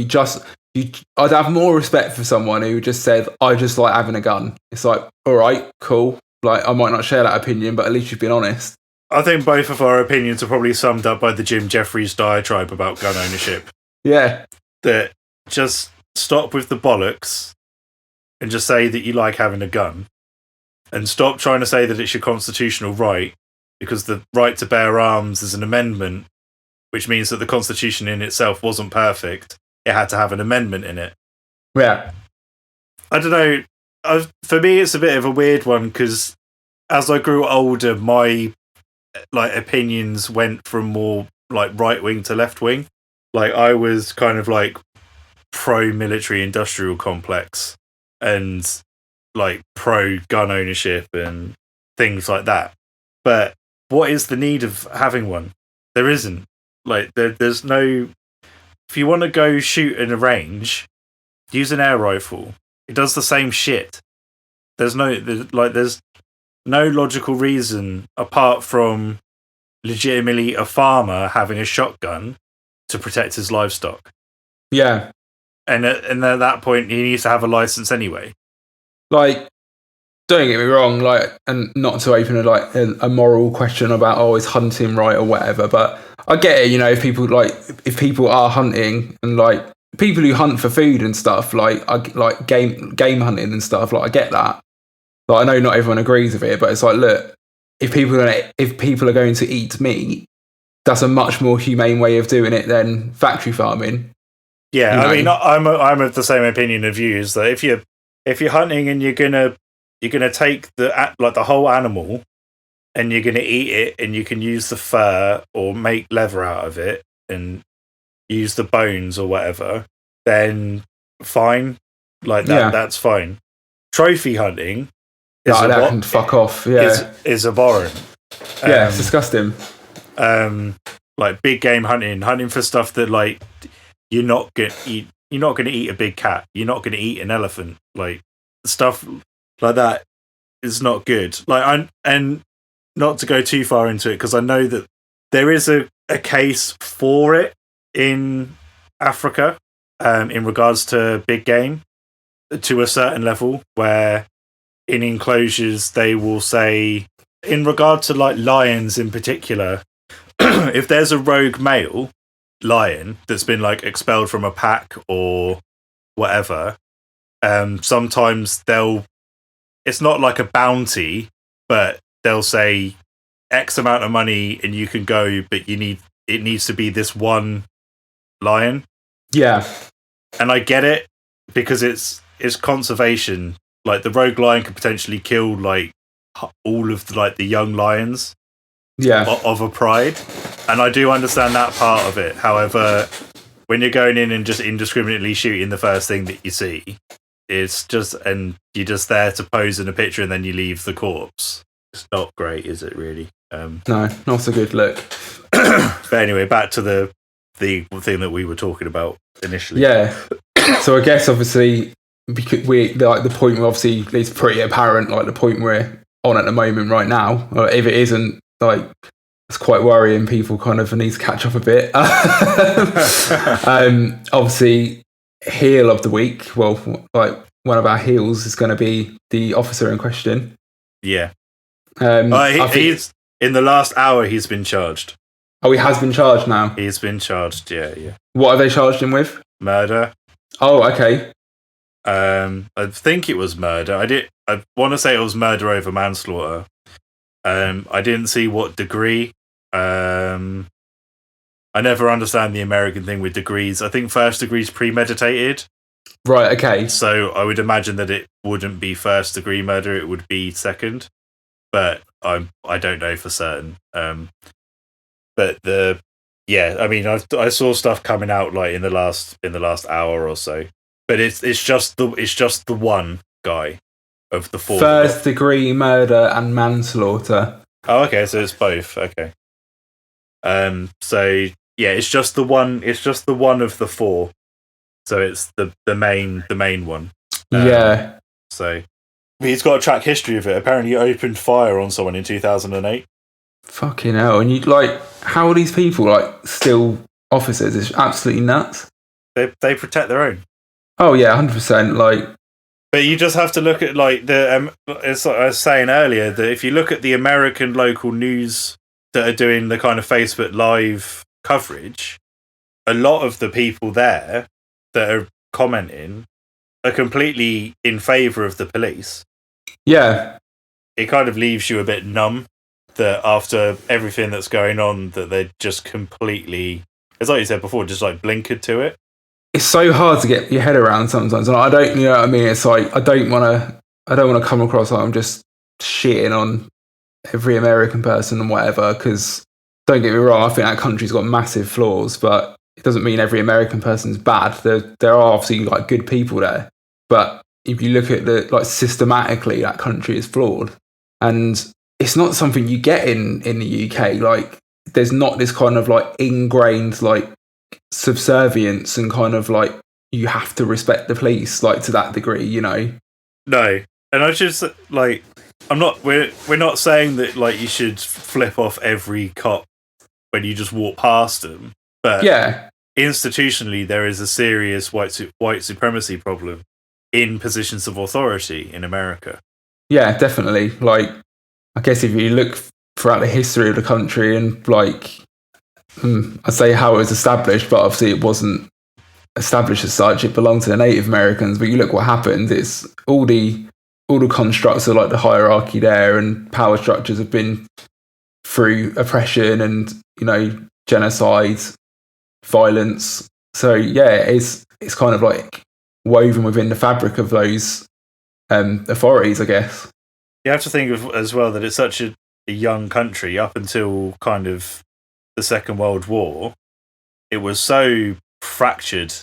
I'd have more respect for someone who just said, I just like having a gun. It's like, all right, cool. Like, I might not share that opinion, but at least you've been honest. I think both of our opinions are probably summed up by the Jim Jeffries diatribe about gun ownership. Yeah. That just stop with the bollocks and just say that you like having a gun. And stop trying to say that it's your constitutional right, because the right to bear arms is an amendment, which means that the Constitution in itself wasn't perfect. It had to have an amendment in it. Yeah. I don't know. For me, it's a bit of a weird one, because as I grew older, my opinions went from more like right wing to left wing. Like, I was kind of like pro military industrial complex and like pro gun ownership and things like that. But what is the need of having one? There isn't. Like, there's no. If you want to go shoot in a range, use an air rifle. It does the same shit. There's no logical reason apart from legitimately a farmer having a shotgun to protect his livestock. Yeah. and at that point, he needs to have a license anyway. Like, don't get me wrong, like, and not to open a moral question about is hunting right or whatever, but I get it. If people are hunting and like people who hunt for food and stuff, like game hunting and stuff, like I get that. Like, I know not everyone agrees with it, but it's like, look, if people are going to eat meat, that's a much more humane way of doing it than factory farming. Yeah, I mean, I'm of the same opinion of you. Is that if you're hunting and you're gonna take the whole animal and you're gonna eat it, and you can use the fur or make leather out of it and use the bones or whatever, then fine, like that. Yeah. That's fine. Trophy hunting can fuck off. Yeah, is abhorrent. Yeah, it's disgusting. Like big game hunting for stuff that like you're not gonna eat. You're not gonna eat a big cat. You're not gonna eat an elephant. Like stuff like that is not good. Like and not to go too far into it, because I know that there is a case for it in Africa, in regards to big game, to a certain level, where in enclosures they will say, in regard to like lions in particular, if there's a rogue male lion that's been like expelled from a pack or whatever, sometimes it's not like a bounty, but they'll say X amount of money and you can go, but it needs to be this one lion. Yeah. And I get it, because it's conservation. Like the rogue lion could potentially kill like all of the young lions of a pride. And I do understand that part of it. However, when you're going in and just indiscriminately shooting the first thing that you see, it's just, and you're just there to pose in a picture and then you leave the corpse. It's not great, is it really? No, not a good look. But anyway, back to the thing that we were talking about initially. Yeah. So I guess obviously, because the point obviously is pretty apparent, like the point we're on at the moment right now. If it isn't, like, it's quite worrying. People kind of need to catch up a bit. Obviously, heel of the week. Well, like one of our heels is going to be the officer in question. Yeah. He's in the last hour. He's been charged. Oh, he has been charged now. He's been charged. Yeah. What have they charged him with? Murder. Oh, okay. I think it was murder. I want to say it was murder over manslaughter. I didn't see what degree. I never understand the American thing with degrees. I think first degree is premeditated. Right, okay. So I would imagine that it wouldn't be first degree murder, it would be second. But I don't know for certain. But I mean, I saw stuff coming out like in the last hour or so. But it's just the one guy of the four. First degree murder and manslaughter. Oh, okay, so it's both. Okay. So yeah, it's just the one. It's just the one of the four. So it's the main one. Yeah. So he's got a track history of it. Apparently, he opened fire on someone in 2008. Fucking hell! And you like, how are these people like still officers? It's absolutely nuts. They protect their own. Oh yeah, 100%. Like, but you just have to look at like as I was saying earlier, that if you look at the American local news that are doing the kind of Facebook Live coverage, a lot of the people there that are commenting are completely in favour of the police. Yeah, it kind of leaves you a bit numb that after everything that's going on, that they're just completely, it's like you said before, just like blinkered to it. It's so hard to get your head around sometimes, and I don't, you know what I mean. It's like I don't want to come across like I'm just shitting on every American person and whatever. Because don't get me wrong, I think that country's got massive flaws, but it doesn't mean every American person's bad. There are obviously like good people there, but if you look at systematically, that country is flawed, and it's not something you get in the UK. Like, there's not this kind of like ingrained like subservience and kind of like you have to respect the police like to that degree, you know. No, and I just like, we're not saying that like you should flip off every cop when you just walk past them, but yeah, institutionally there is a serious white supremacy problem in positions of authority in America. Yeah, definitely. Like, I guess if you look throughout the history of the country and like, I'd say how it was established, but obviously it wasn't established as such. It belonged to the Native Americans. But you look what happened. It's all the constructs of like the hierarchy there, and power structures have been through oppression and, you know, genocide, violence. So yeah, it's kind of like woven within the fabric of those authorities, I guess. You have to think of as well that it's such a young country up until kind of the Second World War. It was so fractured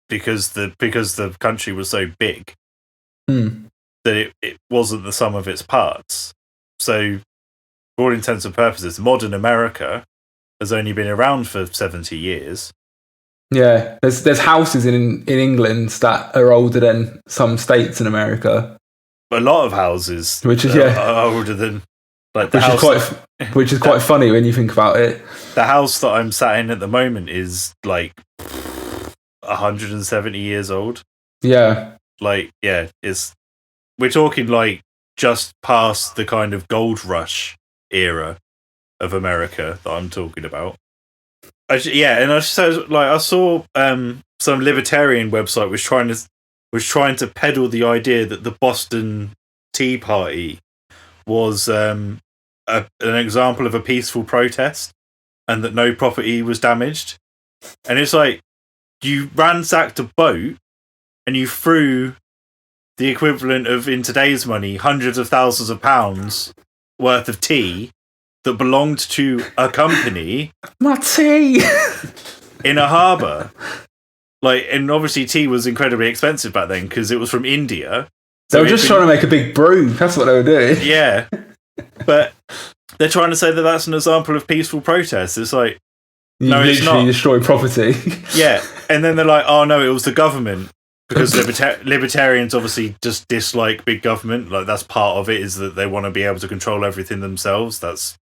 because the country was so big that it wasn't the sum of its parts. So, for all intents and purposes, modern America has only been around for 70 years. Yeah, there's houses in England that are older than some states in America. A lot of houses, which is are older than like the house, which is quite funny when you think about it. The house that I'm sat in at the moment is like 170 years old. Yeah, like we're talking like just past the kind of gold rush era of America that I'm talking about. I saw some libertarian website was trying to peddle the idea that the Boston Tea Party was an example of a peaceful protest and that no property was damaged. And it's like, you ransacked a boat and you threw the equivalent of, in today's money, hundreds of thousands of pounds worth of tea that belonged to a company. My tea! In a harbour. Like, and obviously tea was incredibly expensive back then because it was from India. They were just trying to make a big brew. That's what they were doing. Yeah. But they're trying to say that that's an example of peaceful protest. It's like, you literally destroy property. Yeah. And then they're like, oh no, it was the government. Because libertarians obviously just dislike big government. Like, that's part of it, is that they want to be able to control everything themselves. That's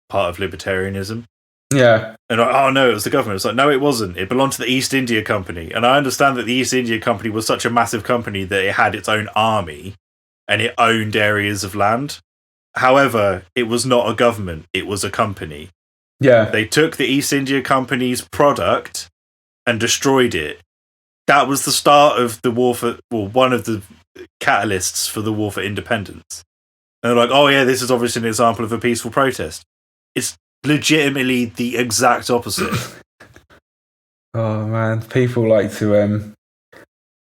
part of libertarianism. Yeah. And like, oh no, it was the government. It's like, no, it wasn't. It belonged to the East India Company. And I understand that the East India Company was such a massive company that it had its own army and it owned areas of land. However, it was not a government. It was a company. Yeah. They took the East India Company's product and destroyed it. That was the start of the war one of the catalysts for the war for independence. And they're like, oh yeah, this is obviously an example of a peaceful protest. It's legitimately the exact opposite. Oh man, people like to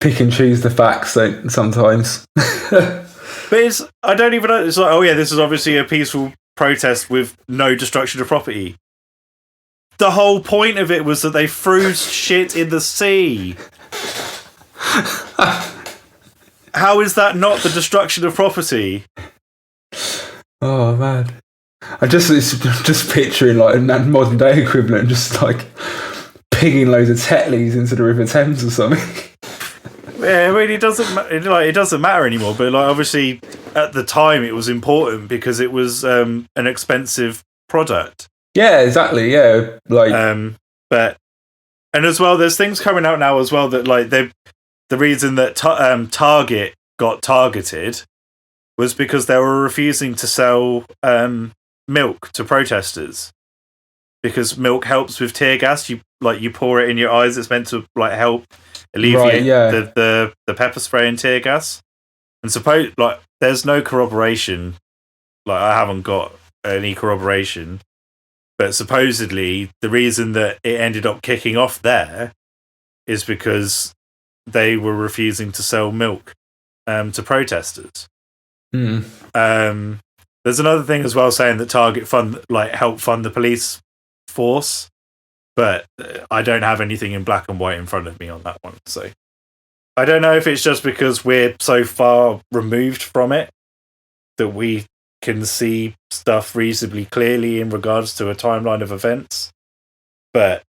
pick and choose the facts sometimes. But I don't even know. It's like, oh yeah, this is obviously a peaceful protest with no destruction of property. The whole point of it was that they threw shit in the sea. How is that not the destruction of property? Oh man, just picturing like a modern day equivalent, just like pigging loads of Tetleys into the River Thames or something. Yeah, I mean, it doesn't matter anymore. But like, obviously, at the time, it was important because it was an expensive product. Yeah, exactly. Yeah, like but and as well, there's things coming out now as well that like the reason that Target got targeted was because they were refusing to sell milk to protesters because milk helps with tear gas. You pour it in your eyes. It's meant to like help alleviate the pepper spray and tear gas. And suppose like there's no corroboration. Like I haven't got any corroboration. But supposedly, the reason that it ended up kicking off there is because they were refusing to sell milk to protesters. There's another thing as well saying that Target help fund the police force, but I don't have anything in black and white in front of me on that one. So I don't know if it's just because we're so far removed from it that we can see stuff reasonably clearly in regards to a timeline of events. But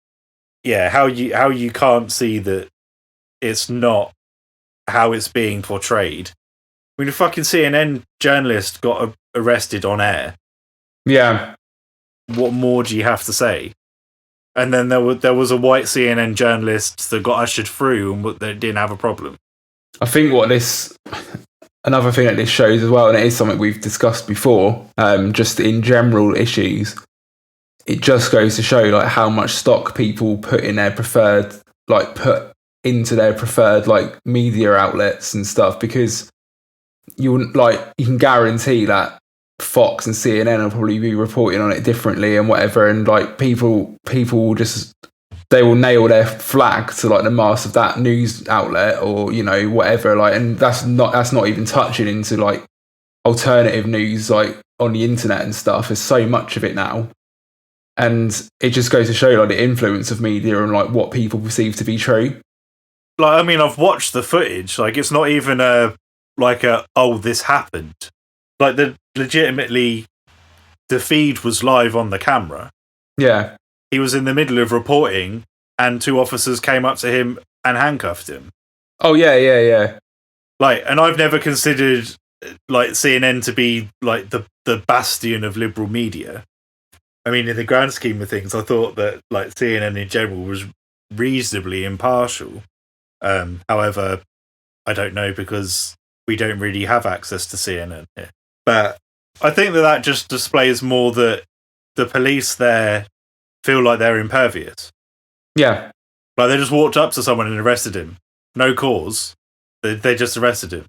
yeah, how you can't see that it's not how it's being portrayed. I mean, a fucking CNN journalist got arrested on air. Yeah. What more do you have to say? And then there was a white CNN journalist that got ushered through and that didn't have a problem. I think another thing that this shows as well, and it is something we've discussed before, just in general issues, it just goes to show like how much stock people put into their preferred media outlets and stuff, because you can guarantee that Fox and CNN will probably be reporting on it differently and whatever, and like people will just, they will nail their flag to like the mast of that news outlet, or whatever, like, and that's not even touching into like alternative news like on the internet and stuff. There's so much of it now, and it just goes to show like the influence of media and like what people perceive to be true. Like, I mean, I've watched the footage. Like, it's not even this happened. Like, legitimately, the feed was live on the camera. Yeah. He was in the middle of reporting, and 2 officers came up to him and handcuffed him. Oh, yeah. Like, and I've never considered, like, CNN to be, like, the bastion of liberal media. I mean, in the grand scheme of things, I thought that, like, CNN in general was reasonably impartial. However, I don't know, because we don't really have access to CNN here. But I think that just displays more that the police there feel like they're impervious. Yeah. Like, they just walked up to someone and arrested him. No cause. They just arrested him.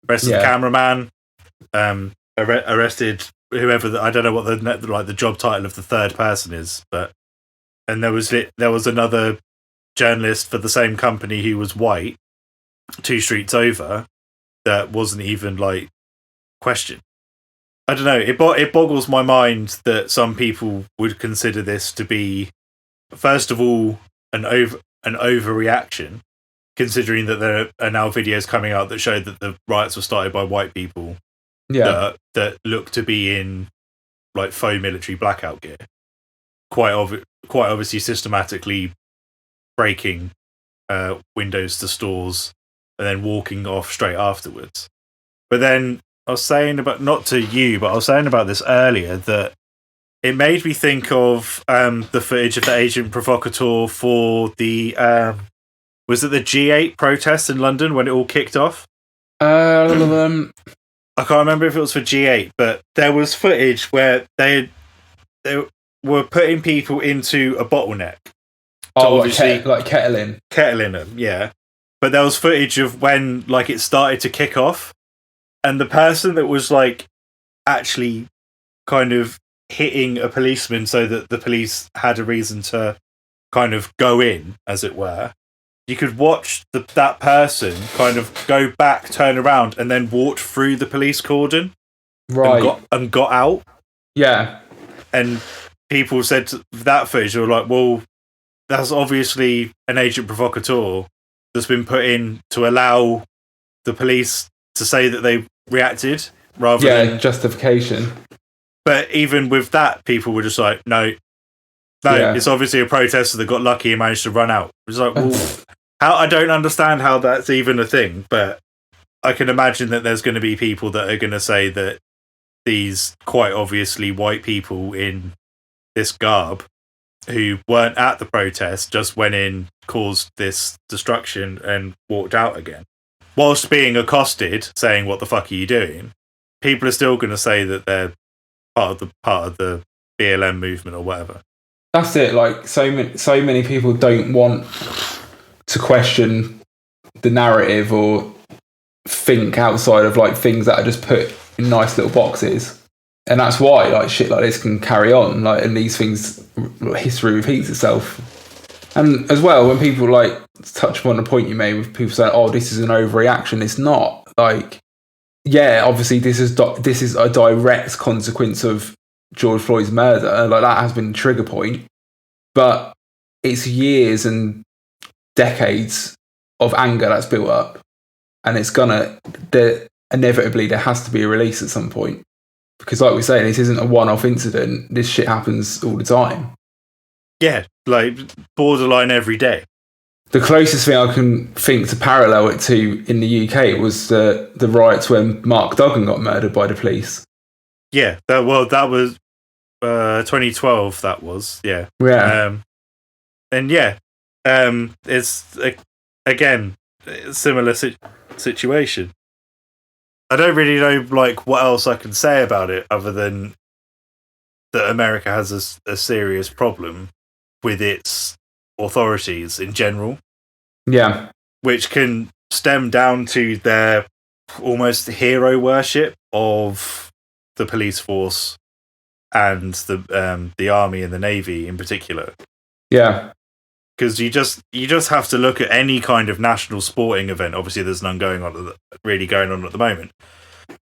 Arrested the cameraman. Arrested whoever. I don't know what the job title of the third person is, and there was another journalist for the same company who was white, 2 streets over, that wasn't even like questioned. I don't know. It boggles my mind that some people would consider this to be, first of all, an overreaction, considering that there are now videos coming out that show that the riots were started by white people. Yeah. That look to be in like faux military blackout gear, quite obviously systematically breaking windows to stores and then walking off straight afterwards. But then I was saying about, not to you, but I was saying about this earlier, that it made me think of the footage of the agent provocateur for the was it the G8 protests in London when it all kicked off? I can't remember if it was for G8, but there was footage where they were putting people into a bottleneck. Oh, obviously, like kettling them, yeah. But there was footage of when like it started to kick off, and the person that was like actually kind of hitting a policeman so that the police had a reason to kind of go in, as it were. You could watch that person kind of go back, turn around, and then walk through the police cordon, right, and got out. Yeah, and people said that footage, they were like, "Well, that's obviously an agent provocateur that's been put in to allow the police to say that they reacted rather than justification." But even with that, people were just like, "No, it's obviously a protester that got lucky and managed to run out." It's like, well, I don't understand how that's even a thing, but I can imagine that there's going to be people that are going to say that these quite obviously white people in this garb who weren't at the protest just went in, caused this destruction, and walked out again. Whilst being accosted, saying, "What the fuck are you doing?" People are still going to say that they're part of the BLM movement or whatever. That's it. Like so many people don't want to question the narrative or think outside of like things that are just put in nice little boxes, and that's why like shit like this can carry on. Like, and these things, history repeats itself. And as well, when people like touch upon the point you made with people saying, "Oh, this is an overreaction," it's not. Like, yeah, obviously this is a direct consequence of George Floyd's murder. Like, that has been the trigger point, but it's years and decades of anger that's built up, and inevitably there has to be a release at some point, because like we say, this isn't a one-off incident. This shit happens all the time. Yeah, like borderline every day. The closest thing I can think to parallel it to in the UK was the riots when Mark Duggan got murdered by the police. Yeah, that was 2012. That was, yeah. Yeah. And it's again a similar situation. I don't really know like what else I can say about it other than that America has a serious problem with its authorities in general. Yeah. Which can stem down to their almost hero worship of the police force and the army and the navy in particular. Yeah. Because you just have to look at any kind of national sporting event. Obviously, there's none really going on at the moment.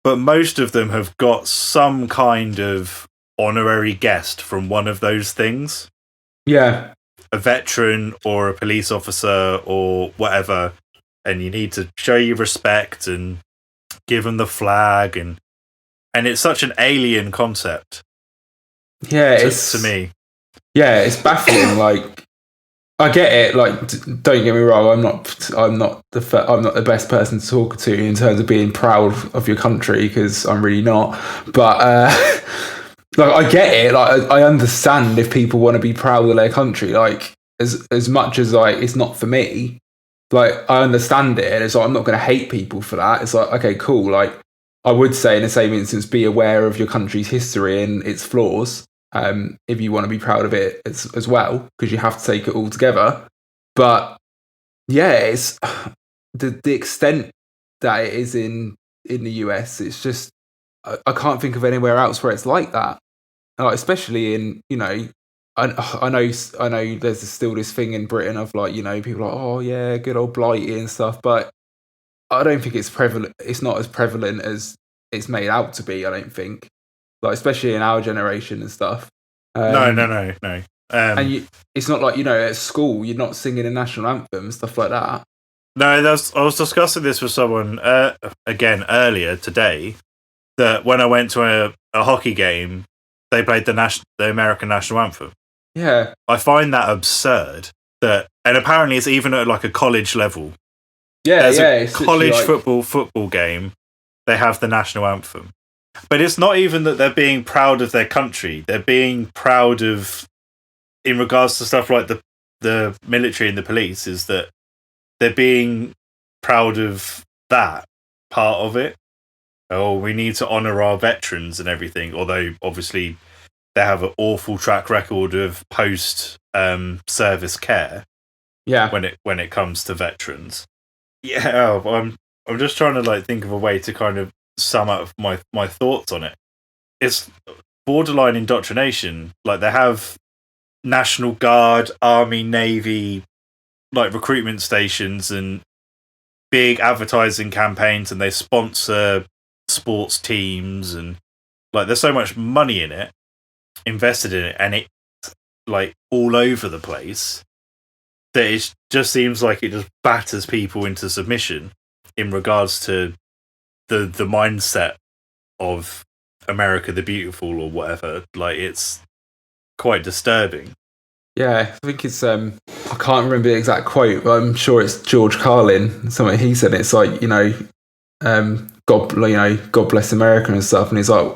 But most of them have got some kind of honorary guest from one of those things. Yeah. A veteran or a police officer or whatever, and you need to show your respect and give them the flag, and it's such an alien concept. Yeah, it's to me. Yeah, it's baffling. Like, I get it. Like, don't get me wrong. I'm not the best person to talk to in terms of being proud of your country, because I'm really not. But like, I get it. Like, I understand if people want to be proud of their country. Like, as much as like it's not for me. Like, I understand it, and it's like I'm not going to hate people for that. It's like, okay, cool. Like, I would say in the same instance, be aware of your country's history and its flaws. If you want to be proud of it as well, because you have to take it all together. But yeah, it's the extent that it is in the US. It's just I can't think of anywhere else where it's like that. Like, especially in I know there's still this thing in Britain of like people are like, oh yeah, good old Blighty and stuff, but I don't think it's prevalent. It's not as prevalent as it's made out to be. I don't think, like, especially in our generation and stuff. No. And it's not like at school you're not singing a national anthem and stuff like that. No, I was discussing this with someone again earlier today. That when I went to a hockey game, they played the American national anthem. Yeah, I find that absurd. And apparently it's even at like a college level. Yeah, There's a college football game. They have the national anthem. But it's not even that they're being proud of their country. They're being proud of, in regards to stuff like the military and the police, is that they're being proud of that part of it. Oh, we need to honour our veterans and everything. Although, obviously, they have an awful track record of post-service care. Yeah. When it comes to veterans. Yeah, I'm just trying to like think of a way to kind of sum up my thoughts on it. It's borderline indoctrination. Like, they have National Guard, Army, Navy, like recruitment stations and big advertising campaigns, and they sponsor sports teams, and like there's so much money in it, invested in it, and it's like all over the place that it just seems like it just batters people into submission in regards to the mindset of America the Beautiful or whatever. Like, it's quite disturbing. Yeah, I think it's I can't remember the exact quote, but I'm sure it's George Carlin. Something he said. It's like God bless America and stuff, and he's like,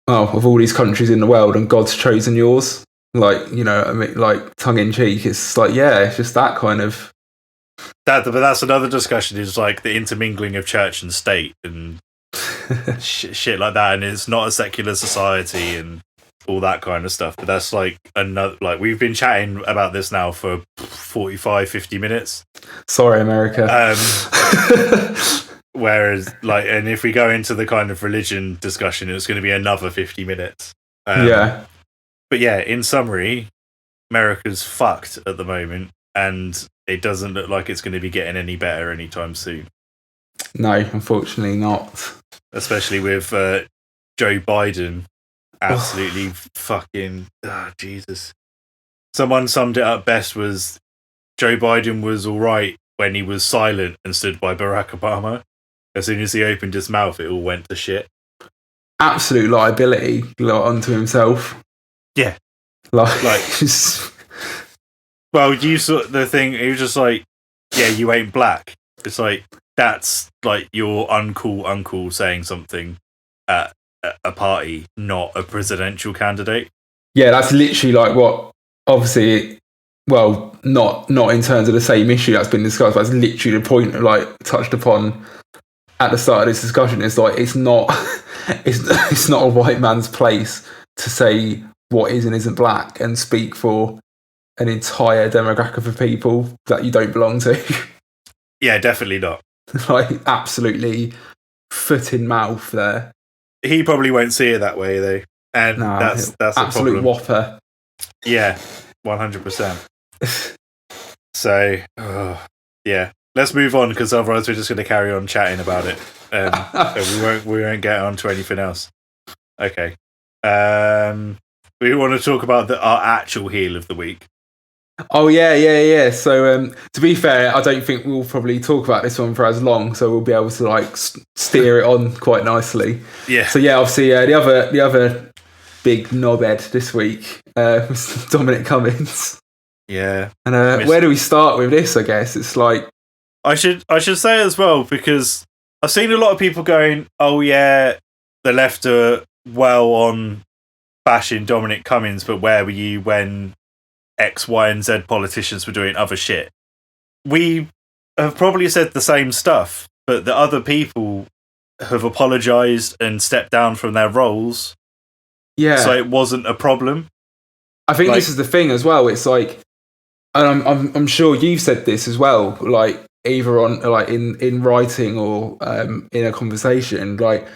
well, of all these countries in the world, and God's chosen yours. Like, I mean, like, tongue in cheek. It's like, yeah, it's just that kind of. But that's another discussion. Is like the intermingling of church and state and shit like that, and it's not a secular society and all that kind of stuff. But that's like another. Like, we've been chatting about this now for 45-50 minutes. Sorry, America. Whereas, like, and if we go into the kind of religion discussion, it's going to be another 50 minutes. Yeah. But yeah, in summary, America's fucked at the moment, and it doesn't look like it's going to be getting any better anytime soon. No, unfortunately not. Especially with Joe Biden absolutely fucking... Oh, Jesus. Someone summed it up best was Joe Biden was all right when he was silent and stood by Barack Obama. As soon as he opened his mouth, it all went to shit. Absolute liability onto himself. Yeah. Like well, you saw the thing, he was just like, yeah, you ain't black. It's like, that's like your uncool uncle saying something at a party, not a presidential candidate. Yeah, that's literally like what, obviously, well, not in terms of the same issue that's been discussed, but it's literally the point like touched upon at the start of this discussion. It's like it's not it's not a white man's place to say what is and isn't black and speak for an entire demographic of people that you don't belong to. Yeah, definitely not. Like absolutely foot in mouth there. He probably won't see it that way though, and that's absolute whopper. Yeah, 100%. So, yeah, let's move on because otherwise we're just going to carry on chatting about it. We won't get on to anything else. Okay. We want to talk about our actual heel of the week. Oh yeah. So to be fair, I don't think we'll probably talk about this one for as long, so we'll be able to like steer it on quite nicely. Yeah. So yeah, obviously the other big knobhead this week was Dominic Cummings. Yeah. And where do we start with this? I guess it's like I should say as well, because I've seen a lot of people going, "Oh yeah, the left are well on bashing Dominic Cummings, but where were you when X, Y, and Z politicians were doing other shit?" We have probably said the same stuff, but the other people have apologised and stepped down from their roles. Yeah. So it wasn't a problem. I think this is the thing as well. It's like, and I'm sure you've said this as well, like either on like in writing or in a conversation, like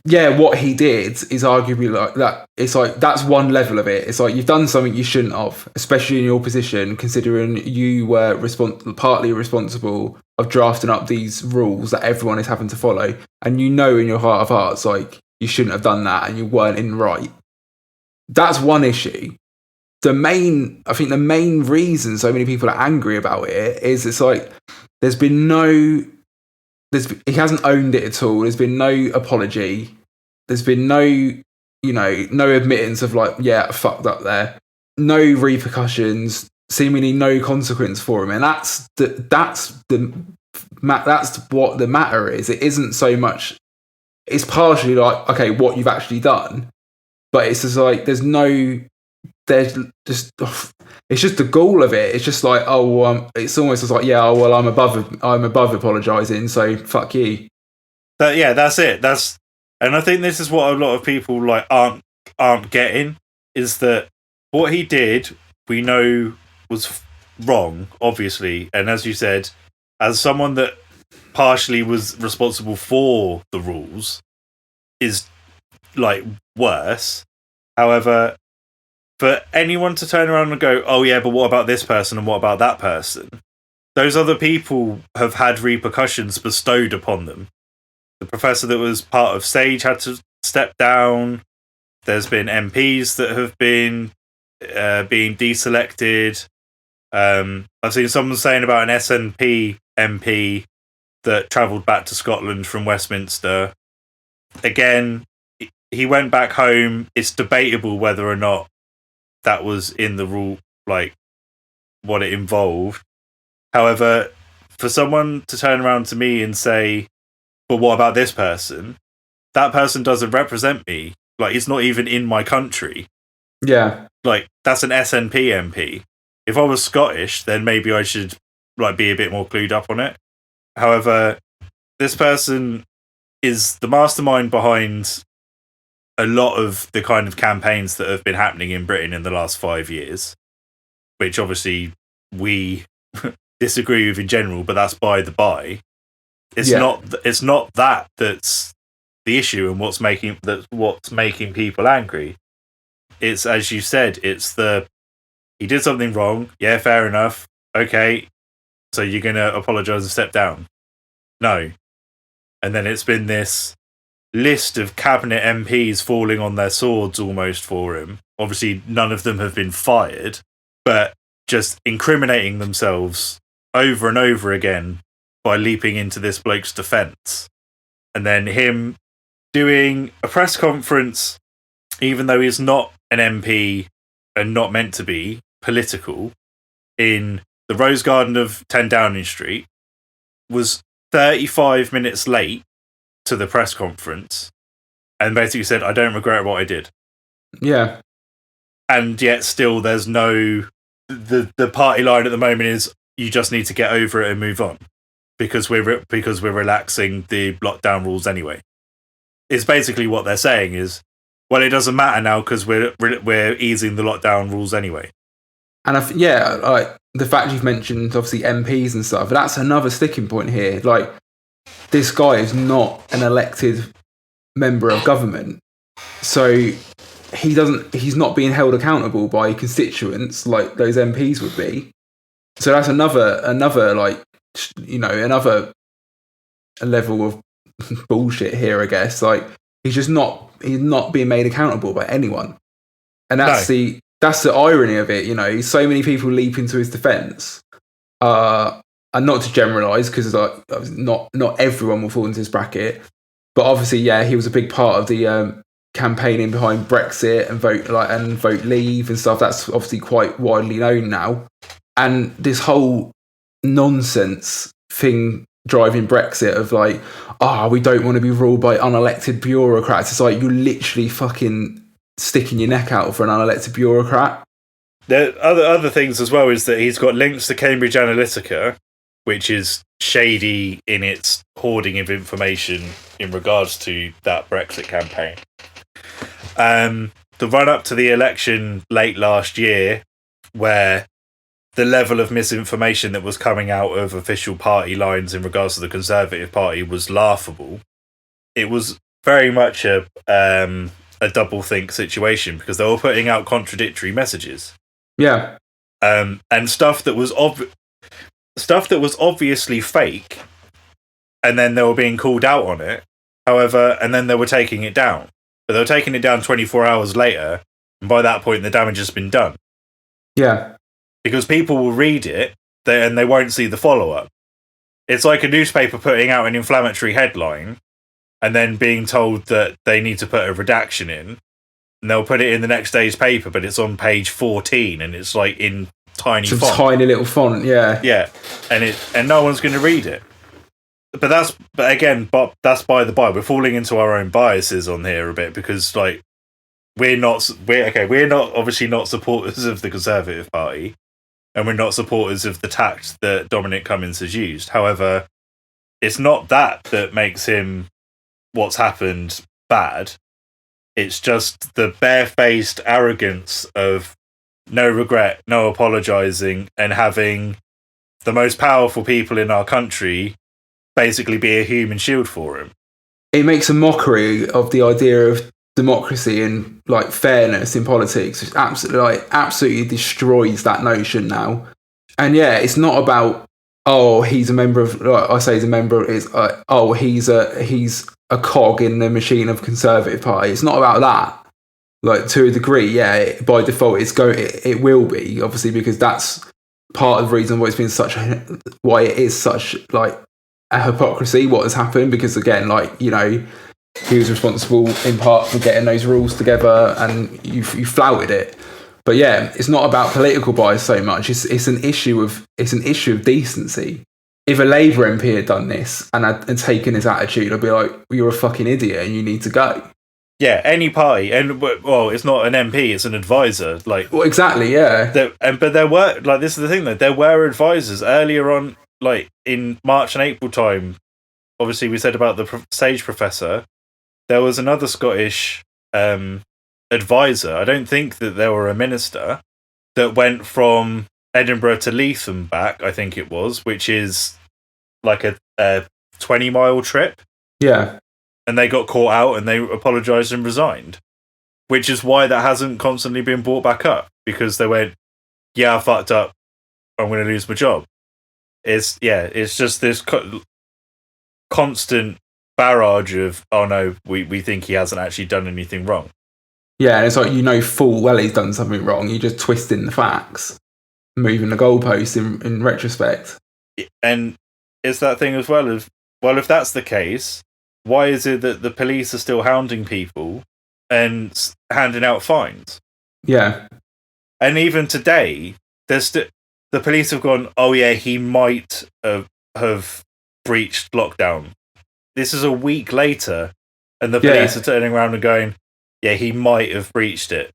yeah, what he did is arguably like that. It's like that's one level of it. It's like you've done something you shouldn't have, especially in your position, considering you were partly responsible of drafting up these rules that everyone is having to follow, and you know in your heart of hearts like you shouldn't have done that, and you weren't in right. That's one issue. I think the main reason so many people are angry about it is it's like he hasn't owned it at all. There's been no apology. There's been no admittance of like, yeah, fucked up there. No repercussions, seemingly no consequence for him. And that's what the matter is. It isn't so much, it's partially like, okay, what you've actually done, but it's just like, it's just the gall of it. It's just like, it's almost like, yeah, well, I'm above apologising, so fuck you. That's it. And I think this is what a lot of people like aren't getting, is that what he did, we know was wrong, obviously. And as you said, as someone that partially was responsible for the rules, is like worse. However, for anyone to turn around and go, oh yeah, but what about this person and what about that person? Those other people have had repercussions bestowed upon them. The professor that was part of SAGE had to step down. There's been MPs that have been being deselected. I've seen someone saying about an SNP MP that travelled back to Scotland from Westminster. Again, he went back home. It's debatable whether or not that was in the rule, like what it involved. However, for someone to turn around to me and say, but what about this person? That person doesn't represent me. Like, it's not even in my country. Yeah. Like, that's an SNP MP. If I was Scottish, then maybe I should like be a bit more clued up on it. However, this person is the mastermind behind a lot of the kind of campaigns that have been happening in Britain in the last 5 years, which obviously we disagree with in general, but that's by the by. It's not that's the issue and what's making people angry. It's, as you said, it's he did something wrong. Yeah, fair enough. Okay, so you're gonna apologise and step down? No. And then it's been this list of cabinet MPs falling on their swords almost for him. Obviously, none of them have been fired, but just incriminating themselves over and over again by leaping into this bloke's defence. And then him doing a press conference, even though he's not an MP and not meant to be political, in the Rose Garden of 10 Downing Street, was 35 minutes late to the press conference and basically said, I don't regret what I did. Yeah. And yet still there's no the party line at the moment is you just need to get over it and move on because we're relaxing the lockdown rules anyway. It's basically what they're saying is, well, it doesn't matter now because we're easing the lockdown rules anyway. And like the fact you've mentioned, obviously MPs and stuff, that's another sticking point here. Like, this guy is not an elected member of government, so he's not being held accountable by constituents like those MPs would be. So that's another like, you know, another level of bullshit here, I guess. Like, he's not being made accountable by anyone, and that's the irony of it. You know, so many people leap into his defence, and not to generalise because like not everyone will fall into this bracket, but obviously, yeah, he was a big part of the campaigning behind Brexit and vote leave and stuff. That's obviously quite widely known now, and this whole nonsense thing driving Brexit of like, we don't want to be ruled by unelected bureaucrats. It's like, you're literally fucking sticking your neck out for an unelected bureaucrat. There other things as well is that he's got links to Cambridge Analytica, which is shady in its hoarding of information in regards to that Brexit campaign. The run up to the election late last year, where the level of misinformation that was coming out of official party lines in regards to the Conservative Party was laughable. It was very much a doublethink situation because they were putting out contradictory messages. Yeah. And stuff that was obviously fake, and then they were being called out on it. However, and then they were taking it down. But they were taking it down 24 hours later, and by that point the damage has been done. Yeah. Because people will read it, and they won't see the follow-up. It's like a newspaper putting out an inflammatory headline, and then being told that they need to put a redaction in, and they'll put it in the next day's paper, but it's on page 14, and it's like in tiny font. Tiny little font, yeah. Yeah, and no one's going to read it. But that's by the by. We're falling into our own biases on here a bit because like we're not obviously not supporters of the Conservative Party, and we're not supporters of the tact that Dominic Cummings has used. However, it's not that makes him what's happened bad. It's just the barefaced arrogance of no regret, no apologising, and having the most powerful people in our country basically be a human shield for him. It makes a mockery of the idea of democracy and like fairness in politics. It absolutely destroys that notion now. And yeah, it's not about he's a member of, like I say, he's a member. It's he's a cog in the machine of Conservative Party. It's not about that. Like, to a degree, yeah, by default, it will be, obviously, because that's part of the reason why it is such like a hypocrisy what has happened, because again, like, you know, he was responsible in part for getting those rules together and you flouted it. But yeah, it's not about political bias so much. It's an issue of decency. If a Labour MP had done this and had taken his attitude, I'd be like, well, you're a fucking idiot and you need to go. Yeah, any party, and well, it's not an MP; it's an advisor. Like, well, exactly, yeah. But there were, like, this is the thing though. There were advisors earlier on, like in March and April time. Obviously, we said about the Sage Professor. There was another Scottish advisor. I don't think that there were a minister that went from Edinburgh to Leith and back. I think it was, which is like a 20-mile trip. Yeah. And they got caught out and they apologised and resigned. Which is why that hasn't constantly been brought back up. Because they went, yeah, I fucked up. I'm going to lose my job. It's just this constant barrage of, oh no, we think he hasn't actually done anything wrong. Yeah, and it's like, you know full well he's done something wrong. You're just twisting the facts, moving the goalposts in retrospect. And it's that thing as well of, well, if that's the case, why is it that the police are still hounding people and handing out fines? Yeah. And even today, the police have gone, oh yeah, he might have breached lockdown. This is a week later, and the police are turning around and going, yeah, he might have breached it.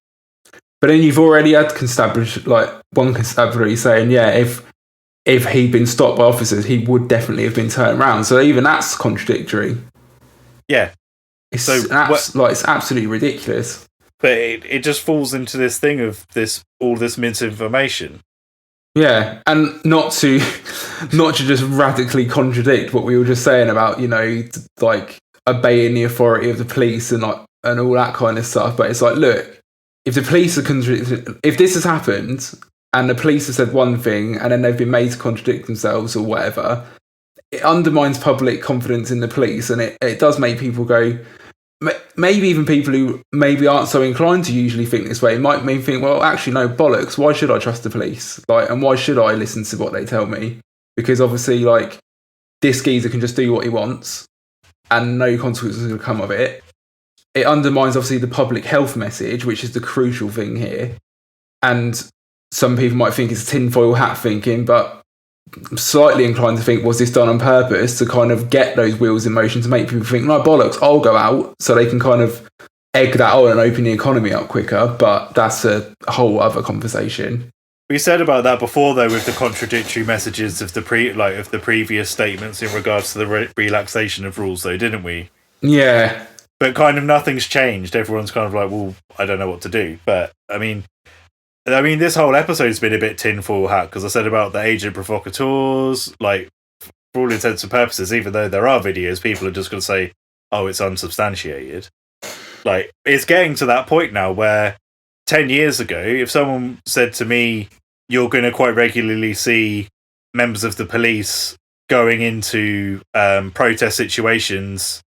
But then you've already had one constabulary saying, yeah, if he'd been stopped by officers, he would definitely have been turned around. So even that's contradictory. Yeah. It's it's absolutely ridiculous. But it just falls into this thing of all this misinformation. Yeah, and not to just radically contradict what we were just saying about, like obeying the authority of the police and all that kind of stuff. But it's like, look, if the police if this has happened and the police have said one thing and then they've been made to contradict themselves or whatever, it undermines public confidence in the police, and it does make people go. Maybe even people who maybe aren't so inclined to usually think this way might think, well, actually, no, bollocks. Why should I trust the police? And why should I listen to what they tell me? Because obviously, this geezer can just do what he wants and no consequences will come of it. It undermines, obviously, the public health message, which is the crucial thing here. And some people might think it's tinfoil hat thinking, but I'm slightly inclined to think, was this done on purpose to kind of get those wheels in motion to make people think, no, bollocks, I'll go out, so they can kind of egg that on and open the economy up quicker. But that's a whole other conversation. We said about that before, though, with the contradictory messages of the previous statements in regards to the relaxation of rules, though, didn't we? Yeah. But kind of nothing's changed. Everyone's kind of like, well, I don't know what to do. But I mean, this whole episode's been a bit tinfoil hat, because I said about the agent provocateurs, for all intents and purposes, even though there are videos, people are just going to say, oh, it's unsubstantiated. It's getting to that point now where 10 years ago, if someone said to me, you're going to quite regularly see members of the police going into protest situations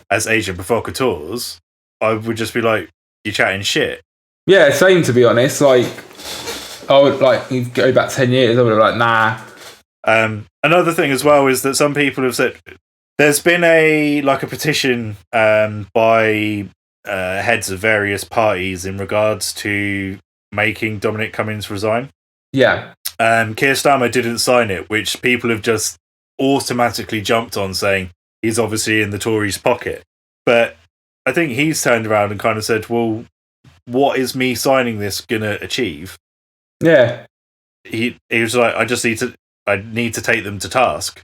as agent provocateurs, I would just be like, you're chatting shit. Yeah, same, to be honest. I would you go back 10 years, I would have nah. Another thing as well is that some people have said there's been a petition by heads of various parties in regards to making Dominic Cummings resign. Yeah. Keir Starmer didn't sign it, which people have just automatically jumped on, saying he's obviously in the Tories' pocket. But I think he's turned around and kind of said, well, what is me signing this going to achieve? Yeah. He was like, I need to take them to task.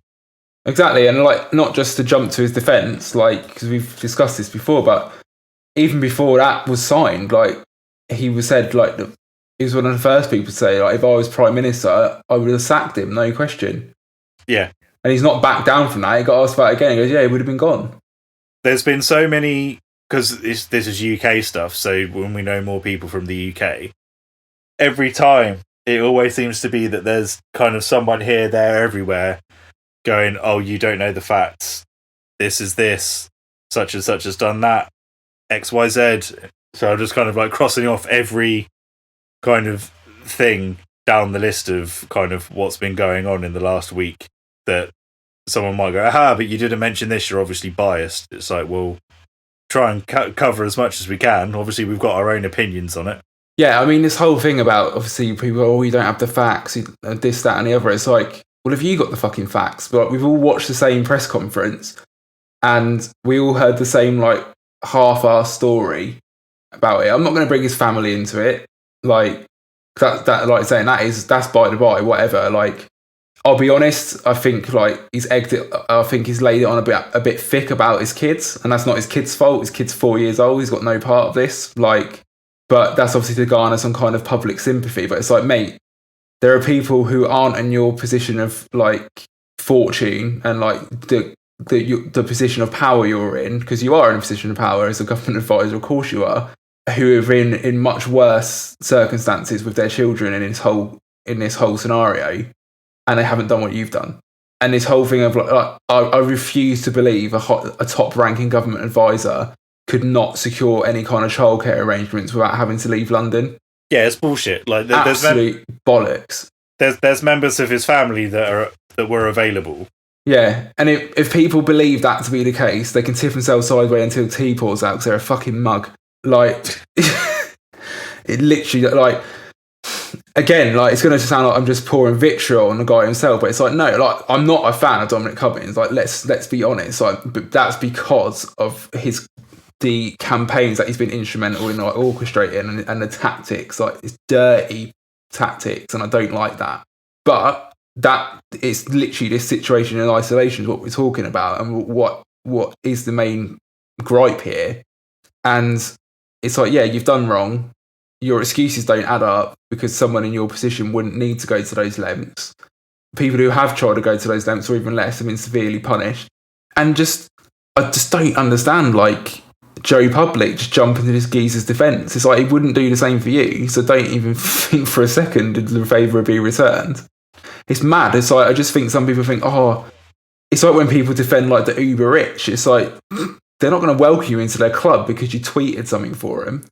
Exactly, and not just to jump to his defence, because we've discussed this before, but even before that was signed, he was said, he was one of the first people to say, if I was Prime Minister, I would have sacked him, no question. Yeah. And he's not backed down from that. He got asked about it again. He goes, yeah, he would have been gone. There's been so many, because this is UK stuff, so when we know more people from the UK, every time it always seems to be that there's kind of someone here, there, everywhere going, oh, you don't know the facts. This is this. Such and such has done that. XYZ. So I'm just kind of crossing off every kind of thing down the list of kind of what's been going on in the last week, that someone might go, aha, but you didn't mention this, you're obviously biased. It's well, try and cover as much as we can. Obviously, we've got our own opinions on it. Yeah, I mean, this whole thing about, obviously, people, oh, you don't have the facts, this, that, and the other. It's well, have you got the fucking facts? But we've all watched the same press conference, and we all heard the same, half-assed story about it. I'm not going to bring his family into it. That's by the by, whatever. I'll be honest, I think he's egged it. I think he's laid it on a bit thick about his kids, and that's not his kid's fault. His kid's 4 years old. He's got no part of this. But that's obviously to garner some kind of public sympathy. But it's mate, there are people who aren't in your position of fortune and the position of power you're in, because you are in a position of power as a government advisor, of course you are, who have been in much worse circumstances with their children in this whole scenario, and they haven't done what you've done. And this whole thing of I refuse to believe a top-ranking government advisor could not secure any kind of childcare arrangements without having to leave London. Yeah, it's bullshit. There's absolute bollocks. There's members of his family that were available. Yeah, and if people believe that to be the case, they can tip themselves sideways until tea pours out because they're a fucking mug. It literally, again, it's going to sound like I'm just pouring vitriol on the guy himself, but it's no, I'm not a fan of Dominic Cummings. Let's be honest. But that's because of the campaigns that he's been instrumental in like orchestrating and the tactics, like it's dirty tactics, and I don't like that. But that it's literally this situation in isolation is what we're talking about, and what is the main gripe here. And it's like, yeah, you've done wrong. Your excuses don't add up because someone in your position wouldn't need to go to those lengths. People who have tried to go to those lengths or even less have been severely punished. And I just don't understand, like, Joe Public just jumping to this geezer's defence. It's like he wouldn't do the same for you, so don't even think for a second that the favour would be returned. It's mad. It's like, I just think some people think, oh, it's like when people defend like the uber rich. It's like they're not going to welcome you into their club because you tweeted something for them.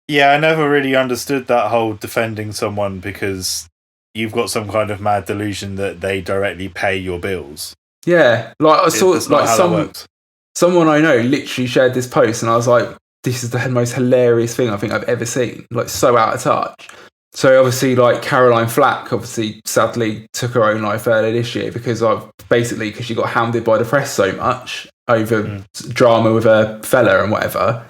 Yeah, I never really understood that whole defending someone because you've got some kind of mad delusion that they directly pay your bills. Yeah, like I saw like someone I know literally shared this post, and I was like, this is the most hilarious thing I think I've ever seen. Like, so out of touch. So obviously, like, Caroline Flack obviously sadly took her own life earlier this year because she got hounded by the press so much over drama with a fella and whatever.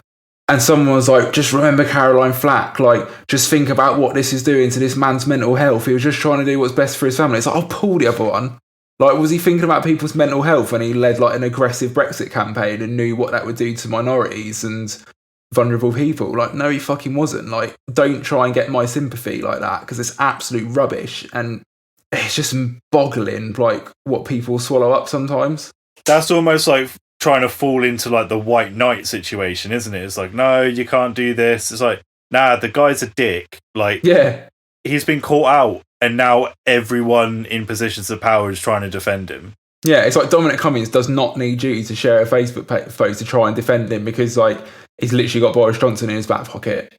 And someone was like, just remember Caroline Flack, like, just think about what this is doing to this man's mental health. He was just trying to do what's best for his family. It's like, oh, pull the other one. Like, was he thinking about people's mental health when he led like an aggressive Brexit campaign and knew what that would do to minorities and vulnerable people? Like, no, he fucking wasn't. Like, don't try and get my sympathy like that, because it's absolute rubbish. And it's just boggling, like, what people swallow up sometimes. That's almost like trying to fall into like the white knight situation, isn't it? It's like, no, you can't do this. It's like, nah, the guy's a dick. Like, yeah, he's been caught out, and now everyone in positions of power is trying to defend him. Yeah, it's like Dominic Cummings does not need you to share a Facebook post to try and defend him because, like, he's literally got Boris Johnson in his back pocket.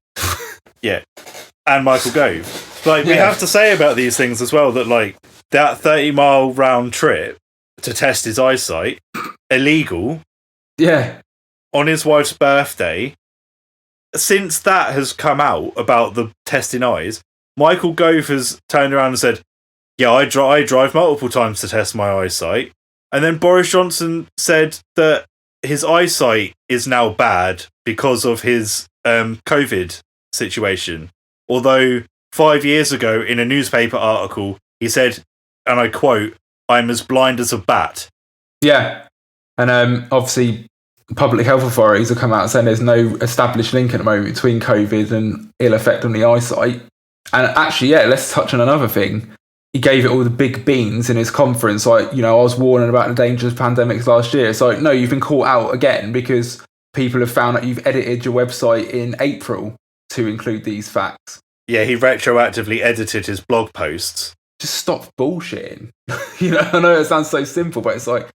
Yeah, and Michael Gove. Like, we have to say about these things as well that, like, that 30-mile round trip to test his eyesight, illegal. Yeah. On his wife's birthday. Since that has come out about the testing eyes, Michael Gove has turned around and said, yeah, I drive multiple times to test my eyesight. And then Boris Johnson said that his eyesight is now bad because of his COVID situation. Although 5 years ago in a newspaper article, he said, and I quote, I'm as blind as a bat. Yeah. And obviously, public health authorities have come out saying there's no established link at the moment between COVID and ill effect on the eyesight. And actually, yeah, let's touch on another thing. He gave it all the big beans in his conference. Like, you know, I was warning about the dangers of pandemics last year. It's like, no, you've been caught out again because people have found that you've edited your website in April to include these facts. Yeah, he retroactively edited his blog posts. Just stop bullshitting. You know, I know it sounds so simple, but it's like,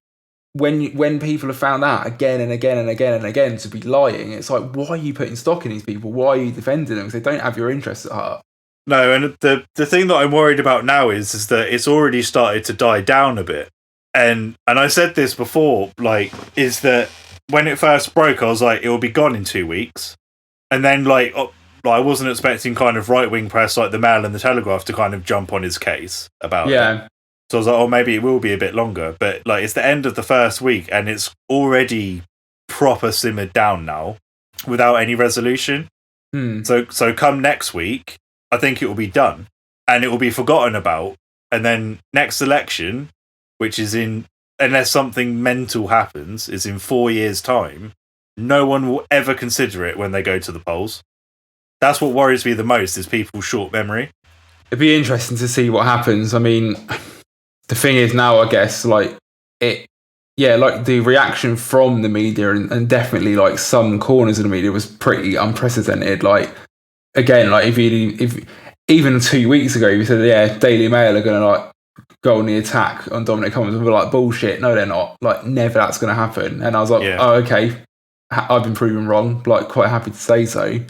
when people have found out again and again and again and again to be lying, it's like, why are you putting stock in these people? Why are you defending them? Because they don't have your interests at heart. No, and the thing that I'm worried about now is that it's already started to die down a bit. And I said this before, like, is that when it first broke, I was like, it will be gone in 2 weeks. And then, like, I wasn't expecting kind of right-wing press like the Mail and the Telegraph to kind of jump on his case about it. So I was like, oh, maybe it will be a bit longer. But, like, it's the end of the first week, and it's already proper simmered down now without any resolution. So come next week, I think it will be done and it will be forgotten about. And then next election, which is unless something mental happens, is in 4 years' time, no one will ever consider it when they go to the polls. That's what worries me the most, is people's short memory. It'd be interesting to see what happens. I mean, the thing is now, I guess, like, like the reaction from the media and definitely like some corners of the media was pretty unprecedented. Like, again, like if even 2 weeks ago you said, yeah, Daily Mail are going to like go on the attack on Dominic Cummings, and we're like, bullshit, no they're not, like, never that's going to happen. And I was like, oh, okay, I've been proven wrong, like, quite happy to say so.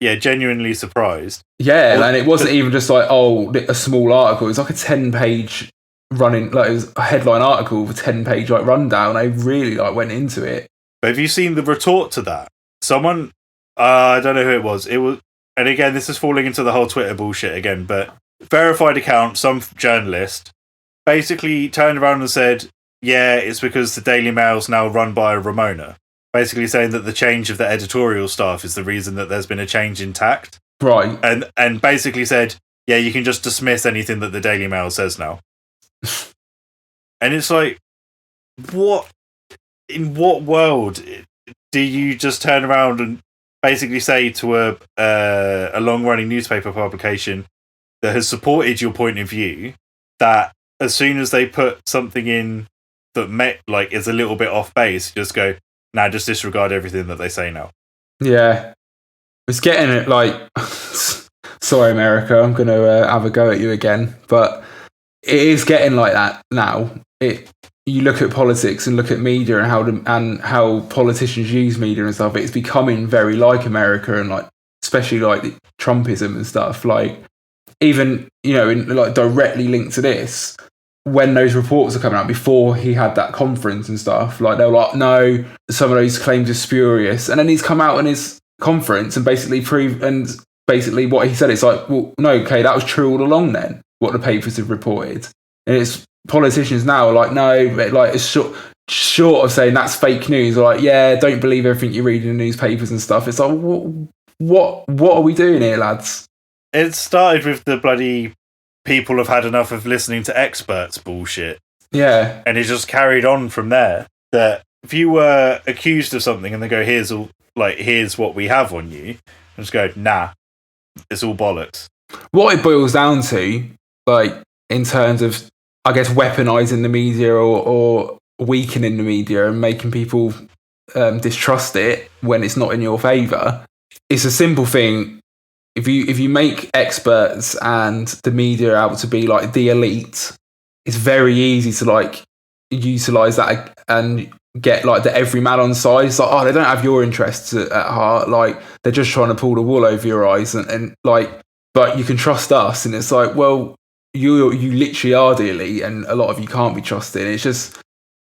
Yeah, genuinely surprised. Yeah, and it wasn't even just like, oh, a small article. It was like a 10-page running, like, it was a headline article with a 10-page like rundown. I really like went into it. But have you seen the retort to that? Someone, I don't know who it was. And again, this is falling into the whole Twitter bullshit again, but verified account, some journalist, basically turned around and said, yeah, it's because the Daily Mail's now run by a Ramona. basically saying that the change of the editorial staff is the reason that there's been a change in tact. Right. And basically said, yeah, you can just dismiss anything that the Daily Mail says now. And it's like, what? In what world do you just turn around and basically say to a long-running newspaper publication that has supported your point of view that as soon as they put something in that is a little bit off base, just go, nah, just disregard everything that they say now. Yeah. It's getting it like, sorry, America, I'm going to have a go at you again, but it is getting like that now. You look at politics and look at media and how politicians use media and stuff. It's becoming very like America, and like especially like the Trumpism and stuff. Like even like directly linked to this, when those reports are coming out before he had that conference and stuff, like they were like, no, some of those claims are spurious, and then he's come out in his conference and basically what he said. It's like, well, no, okay, that was true all along. Then what the papers have reported, and it's politicians now are like, no, like it's short of saying that's fake news, or like, yeah, don't believe everything you read in the newspapers and stuff. It's like, what are we doing here, lads? It started with the bloody people have had enough of listening to experts bullshit. Yeah. And it just carried on from there. That if you were accused of something and they go, here's what we have on you, and just go, nah, it's all bollocks. What it boils down to, like, in terms of, I guess, weaponizing the media or weakening the media and making people distrust it when it's not in your favour, it's a simple thing. If you make experts and the media out to be like the elite, it's very easy to like utilize that and get like the everyman on side. It's like, oh, they don't have your interests at heart. Like they're just trying to pull the wool over your eyes and like, but you can trust us. And it's like, well, you literally are the elite, and a lot of you can't be trusted.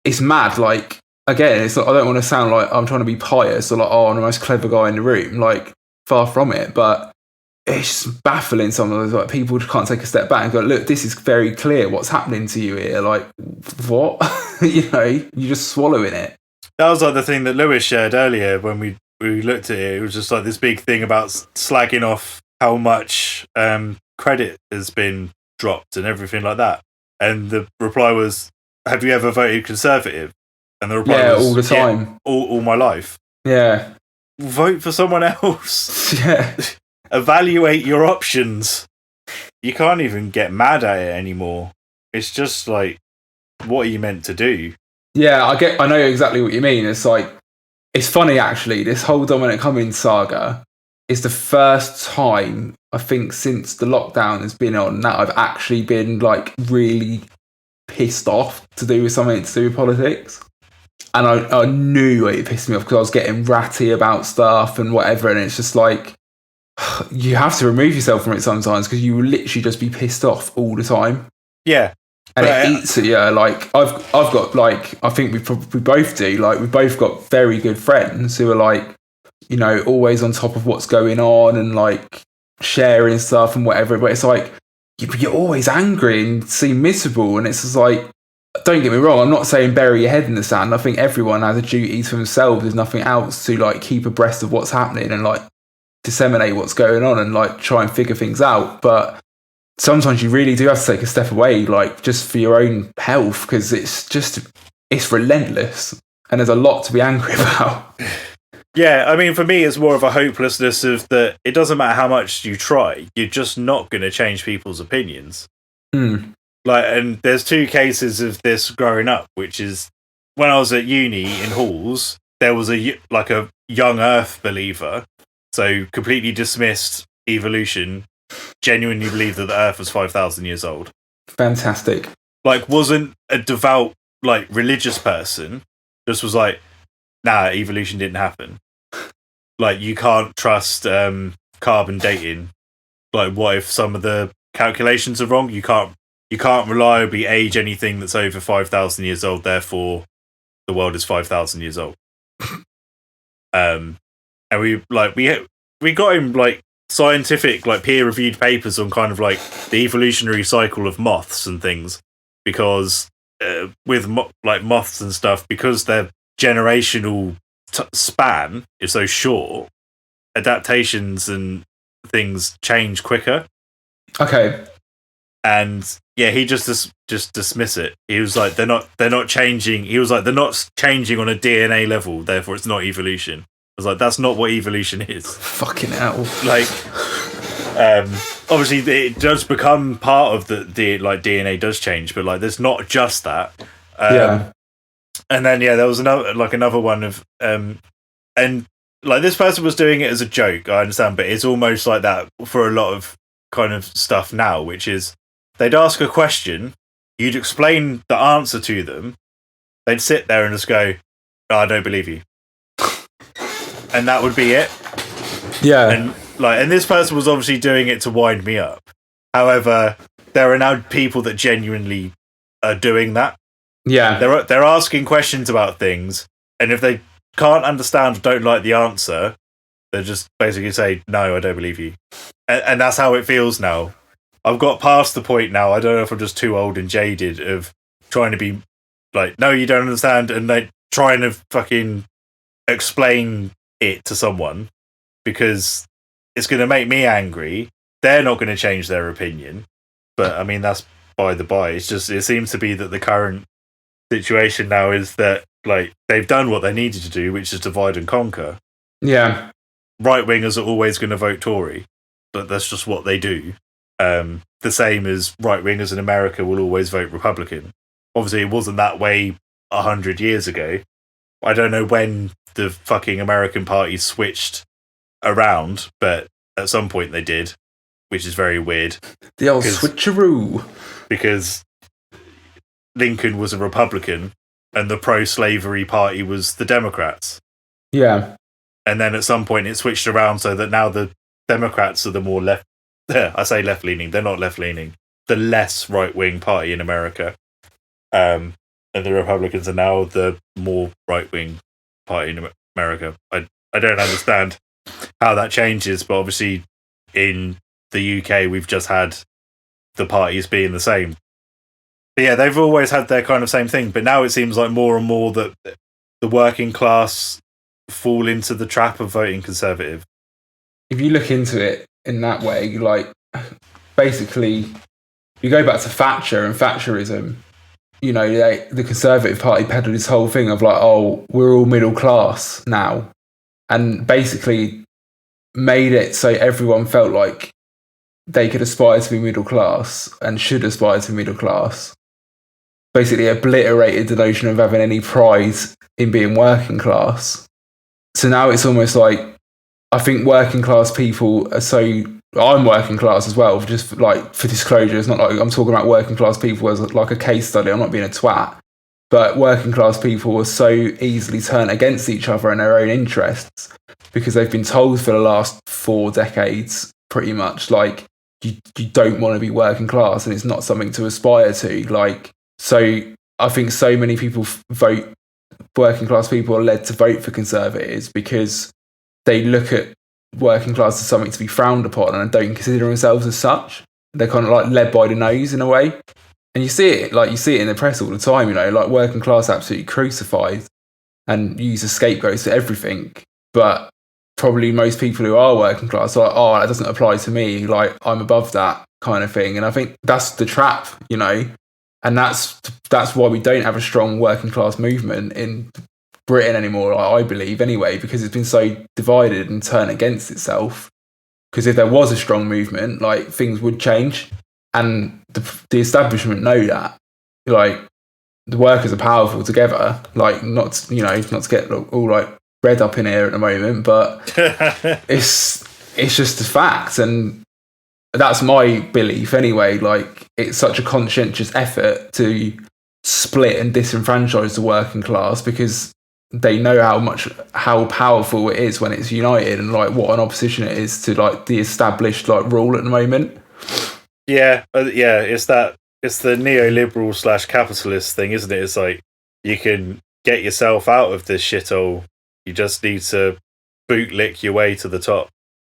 It's mad. Like again, it's like, I don't want to sound like I'm trying to be pious or like, oh, I'm the most clever guy in the room. Like far from it, but it's just baffling. Some of those like people just can't take a step back and go, look, this is very clear what's happening to you here. Like what? You're just swallowing it. That was like the thing that Lewis shared earlier when we looked at it. It was just like this big thing about slagging off how much credit has been dropped and everything like that. And the reply was, have you ever voted Conservative? And the reply was, all the time. Yeah, all my life. Yeah. Vote for someone else. Yeah. Evaluate your options. You can't even get mad at it anymore. It's just like, what are you meant to do? Yeah, I know exactly what you mean. It's like, it's funny actually, this whole Dominic Cummings saga is the first time, I think, since the lockdown has been on that I've actually been like really pissed off to do with something to do with politics. And I knew it pissed me off because I was getting ratty about stuff and whatever, and it's just like, you have to remove yourself from it sometimes because you will literally just be pissed off all the time. Yeah. And it eats at you. Like I've got like, I think we both do. Like we've both got very good friends who are like, always on top of what's going on and like sharing stuff and whatever. But it's like you're always angry and seem miserable, and it's just like, don't get me wrong, I'm not saying bury your head in the sand. I think everyone has a duty to themselves. There's nothing else to like keep abreast of what's happening and like disseminate what's going on and like try and figure things out. But sometimes you really do have to take a step away, like just for your own health, because it's relentless and there's a lot to be angry about. Yeah, I mean, for me, it's more of a hopelessness of that it doesn't matter how much you try, you're just not going to change people's opinions. Like, and there's two cases of this growing up, which is when I was at uni in halls, there was a young Earth believer, so completely dismissed evolution, genuinely believed that the Earth was 5,000 years old. Fantastic. Like, wasn't a devout, like, religious person, just was like, nah, evolution didn't happen. Like, you can't trust carbon dating. Like, what if some of the calculations are wrong? You can't reliably age anything that's over 5,000 years old, therefore the world is 5,000 years old. And we got him like scientific, like peer-reviewed papers on kind of like the evolutionary cycle of moths and things, because with moths and stuff, because they're generational span is so short, adaptations and things change quicker. Okay. And yeah, he just dismiss it. He was like, they're not changing. He was like, they're not changing on a DNA level, therefore it's not evolution. I was like, that's not what evolution is. Fucking hell. Like, obviously it does become part of the like DNA does change, but like there's not just that. Yeah. And then there was another one of and like this person was doing it as a joke, I understand, but it's almost like that for a lot of kind of stuff now, which is they'd ask a question, you'd explain the answer to them, they'd sit there and just go, oh, I don't believe you. And that would be it. Yeah. And this person was obviously doing it to wind me up. However, there are now people that genuinely are doing that. Yeah. They're asking questions about things, and if they can't understand or don't like the answer, they just basically say, no, I don't believe you. And that's how it feels now. I've got past the point now, I don't know if I'm just too old and jaded, of trying to be like, no, you don't understand, and like trying to fucking explain it to someone, because it's going to make me angry. They're not going to change their opinion. But I mean, that's by the by. It's just, it seems to be that the current situation now is that like they've done what they needed to do, which is divide and conquer. Yeah. Right wingers are always going to vote Tory, but that's just what they do. The same as right wingers in America will always vote Republican. Obviously, it wasn't that way 100 years ago. I don't know when the fucking American party switched around, but at some point they did, which is very weird. The old switcheroo. Because Lincoln was a Republican and the pro-slavery party was the Democrats. Yeah. And then at some point it switched around so that now the Democrats are the more left... I say left-leaning, they're not left-leaning. The less right-wing party in America. And the Republicans are now the more right-wing party in America. I don't understand how that changes, but obviously in the UK we've just had the parties being the same. But yeah, they've always had their kind of same thing, but now it seems like more and more that the working class fall into the trap of voting Conservative. If you look into it in that way, like, basically, you go back to Thatcher and Thatcherism, you know, the Conservative Party peddled this whole thing of like, oh, we're all middle class now. And basically made it so everyone felt like they could aspire to be middle class and should aspire to middle class. Basically obliterated the notion of having any pride in being working class. So now it's almost like, I think working class people are so... I'm working class as well, just like for disclosure. It's not like I'm talking about working class people as like a case study. I'm not being a twat. But working class people are so easily turned against each other and their own interests because they've been told for the last 4 decades, pretty much, like, you don't want to be working class and it's not something to aspire to. Like, so I think so many people working class people are led to vote for Conservatives because they look at working class as something to be frowned upon and don't consider themselves as such. They're kind of like led by the nose in a way. And you see it in the press all the time, you know, like working class absolutely crucified and used as scapegoats for everything. But probably most people who are working class are like, oh, that doesn't apply to me, like I'm above that kind of thing. And I think that's the trap, you know, and that's why we don't have a strong working class movement in Britain anymore, I believe, anyway, because it's been so divided and turned against itself. Because if there was a strong movement, like, things would change. And the establishment know that. Like, the workers are powerful together. Like, not to get all like red up in here at the moment, but it's just a fact. And that's my belief anyway. Like, it's such a conscientious effort to split and disenfranchise the working class because they know how powerful it is when it's united, and like what an opposition it is to like the established like rule at the moment. Yeah, it's the neoliberal / capitalist thing, isn't it? It's like, you can get yourself out of this shithole. You just need to bootlick your way to the top.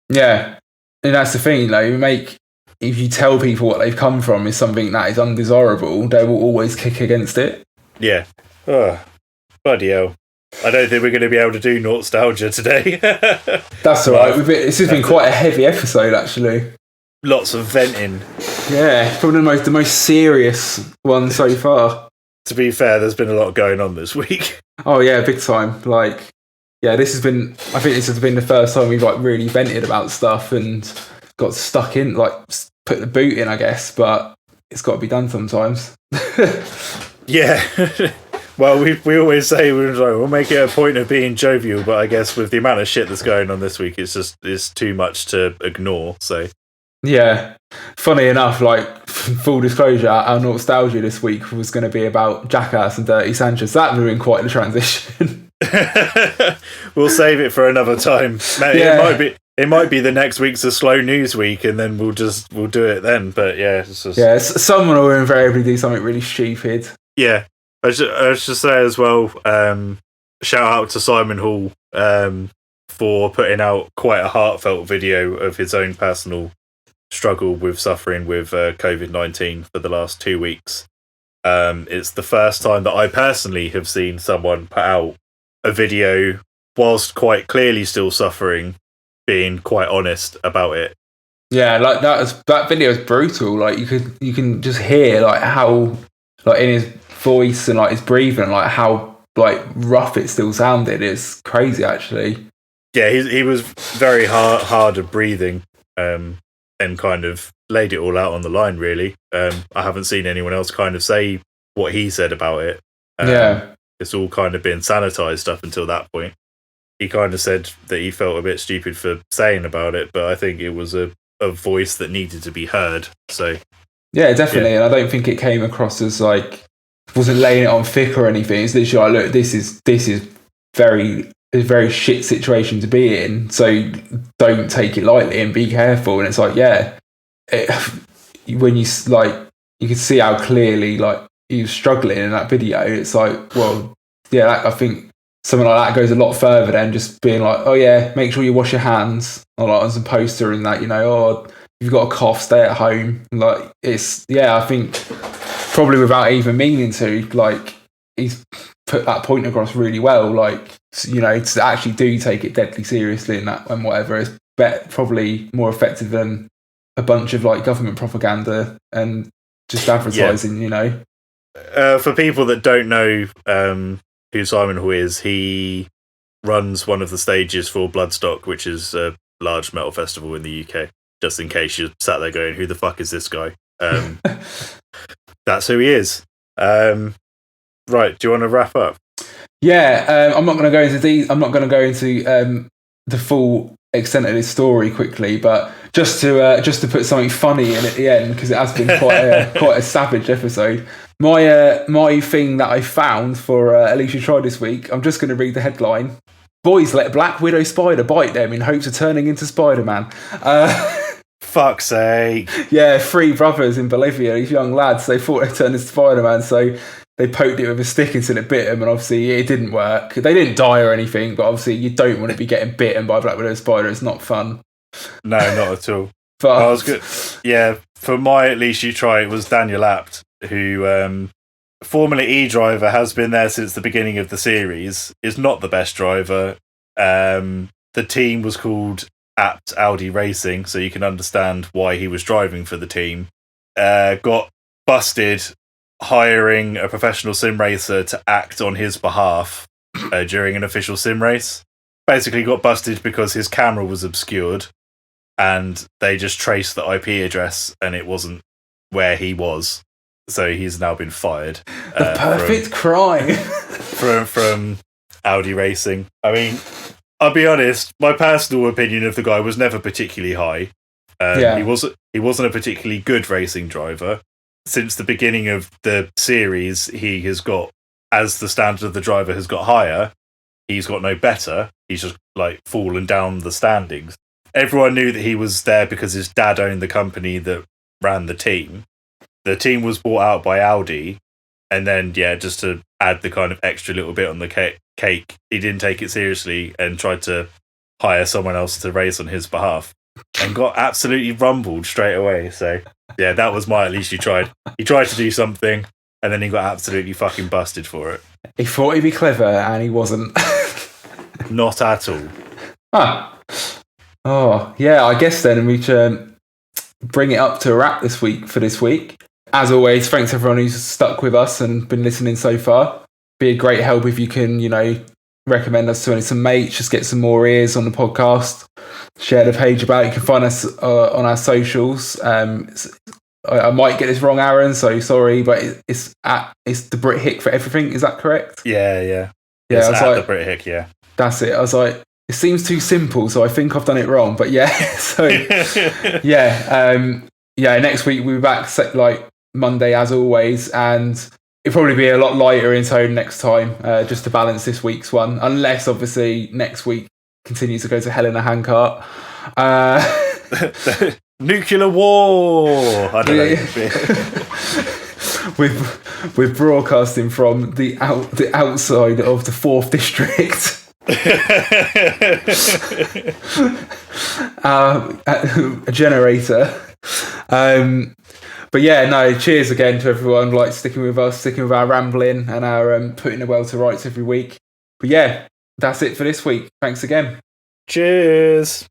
Yeah, and that's the thing. Like, if you tell people what they've come from is something that is undesirable, they will always kick against it. Yeah. Oh, bloody hell. I don't think we're going to be able to do nostalgia today. That's all right. This has been quite a heavy episode, actually. Lots of venting. Yeah, probably the most serious one so far. To be fair, there's been a lot going on this week. Oh yeah, big time. Like, yeah, I think this has been the first time we've like really vented about stuff and got stuck in, like put the boot in, I guess. But it's got to be done sometimes. Yeah. Well, we always say we'll make it a point of being jovial, but I guess with the amount of shit that's going on this week, it's too much to ignore. So. Yeah, funny enough, like full disclosure, our nostalgia this week was going to be about Jackass and Dirty Sanchez. That ruined quite the transition. We'll save it for another time. Yeah. It might be the next week's a slow news week, and then we'll do it then. But yeah, someone will invariably do something really stupid. Yeah, I should say as well. Shout out to Simon Hall for putting out quite a heartfelt video of his own personal struggle with suffering with COVID-19 for the last 2 weeks. It's the first time that I personally have seen someone put out a video whilst quite clearly still suffering, being quite honest about it. Yeah, like that video is brutal. Like you can just hear like how like in his voice and like his breathing, like how like rough it still sounded. It's crazy, actually. Yeah, he was very hard at breathing. And kind of laid it all out on the line, really. I haven't seen anyone else kind of say what he said about it. It's all kind of been sanitized up until that point. He kind of said that he felt a bit stupid for saying about it, but I think it was a voice that needed to be heard. So yeah, definitely. Yeah. And I don't think it came across as like, wasn't laying it on thick or anything. It's literally like, look, this is a very shit situation to be in, so don't take it lightly and be careful. And it's like, when you like, you can see how clearly like he was struggling in that video. It's like, well, yeah, I think something like that goes a lot further than just being like, oh yeah, make sure you wash your hands, or like on some poster and that, oh, if you've got a cough, stay at home. Like I think probably without even meaning to, like he's put that point across really well. Like, to actually do take it deadly seriously and that and whatever is probably more effective than a bunch of like government propaganda and just advertising. For people that don't know who Simon Hall is, he runs one of the stages for Bloodstock, which is a large metal festival in the UK. Just in case you're sat there going, "Who the fuck is this guy?" That's who he is. Right, do you want to wrap up? Yeah, I'm not going to go into the full extent of this story quickly, but just to put something funny in at the end, because it has been quite a savage episode. My thing that I found for Alicia Try this week, I'm just going to read the headline. Boys let Black Widow spider bite them in hopes of turning into Spider-Man. Fuck's sake. Yeah, 3 brothers in Bolivia, these young lads, they thought they'd turn into Spider-Man, so they poked it with a stick until it bit them, and obviously it didn't work. They didn't die or anything, but obviously you don't want to be getting bitten by a Black Widow spider. It's not fun. No, not at all. But I was good. Yeah, for my At Least You Try, it was Daniel Apt, who, formerly E-Driver, has been there since the beginning of the series, is not the best driver. The team was called Apt Audi Racing, so you can understand why he was driving for the team. Got busted hiring a professional sim racer to act on his behalf during an official sim race. Basically got busted because his camera was obscured and they just traced the IP address and it wasn't where he was. So he's now been fired. The perfect crime. from Audi Racing. I mean, I'll be honest, my personal opinion of the guy was never particularly high. He wasn't a particularly good racing driver. Since the beginning of the series, he has got, as the standard of the driver has got higher, he's got no better. He's just like fallen down the standings. Everyone knew that he was there because his dad owned the company that ran the team. The team was bought out by Audi, and then, just to add the kind of extra little bit on the cake, he didn't take it seriously and tried to hire someone else to race on his behalf and got absolutely rumbled straight away. So, yeah, that was my At Least You Tried. He tried to do something, and then he got absolutely fucking busted for it. He thought he'd be clever, and he wasn't. Not at all. Huh. Oh, yeah, I guess then we should bring it up to a wrap this week. As always, thanks everyone who's stuck with us and been listening so far. Be a great help if you can, recommend us to some mates, just get some more ears on the podcast. Share the page about it. You can find us on our socials. I might get this wrong, Aaron, so sorry, but it's the BritHick for everything. Is that correct? Yeah. Yeah, it's at the BritHick, yeah. That's it. I was like, it seems too simple, so I think I've done it wrong. But yeah, so next week we'll be back like Monday as always, and it'll probably be a lot lighter in tone next time, just to balance this week's one. Unless obviously next week continues to go to hell in a handcart. Nuclear war. I don't know. We're broadcasting from the outside of the 4th district. A generator. But yeah, no, cheers again to everyone like sticking with us, sticking with our rambling and our putting the world to rights every week. But yeah, that's it for this week. Thanks again. Cheers.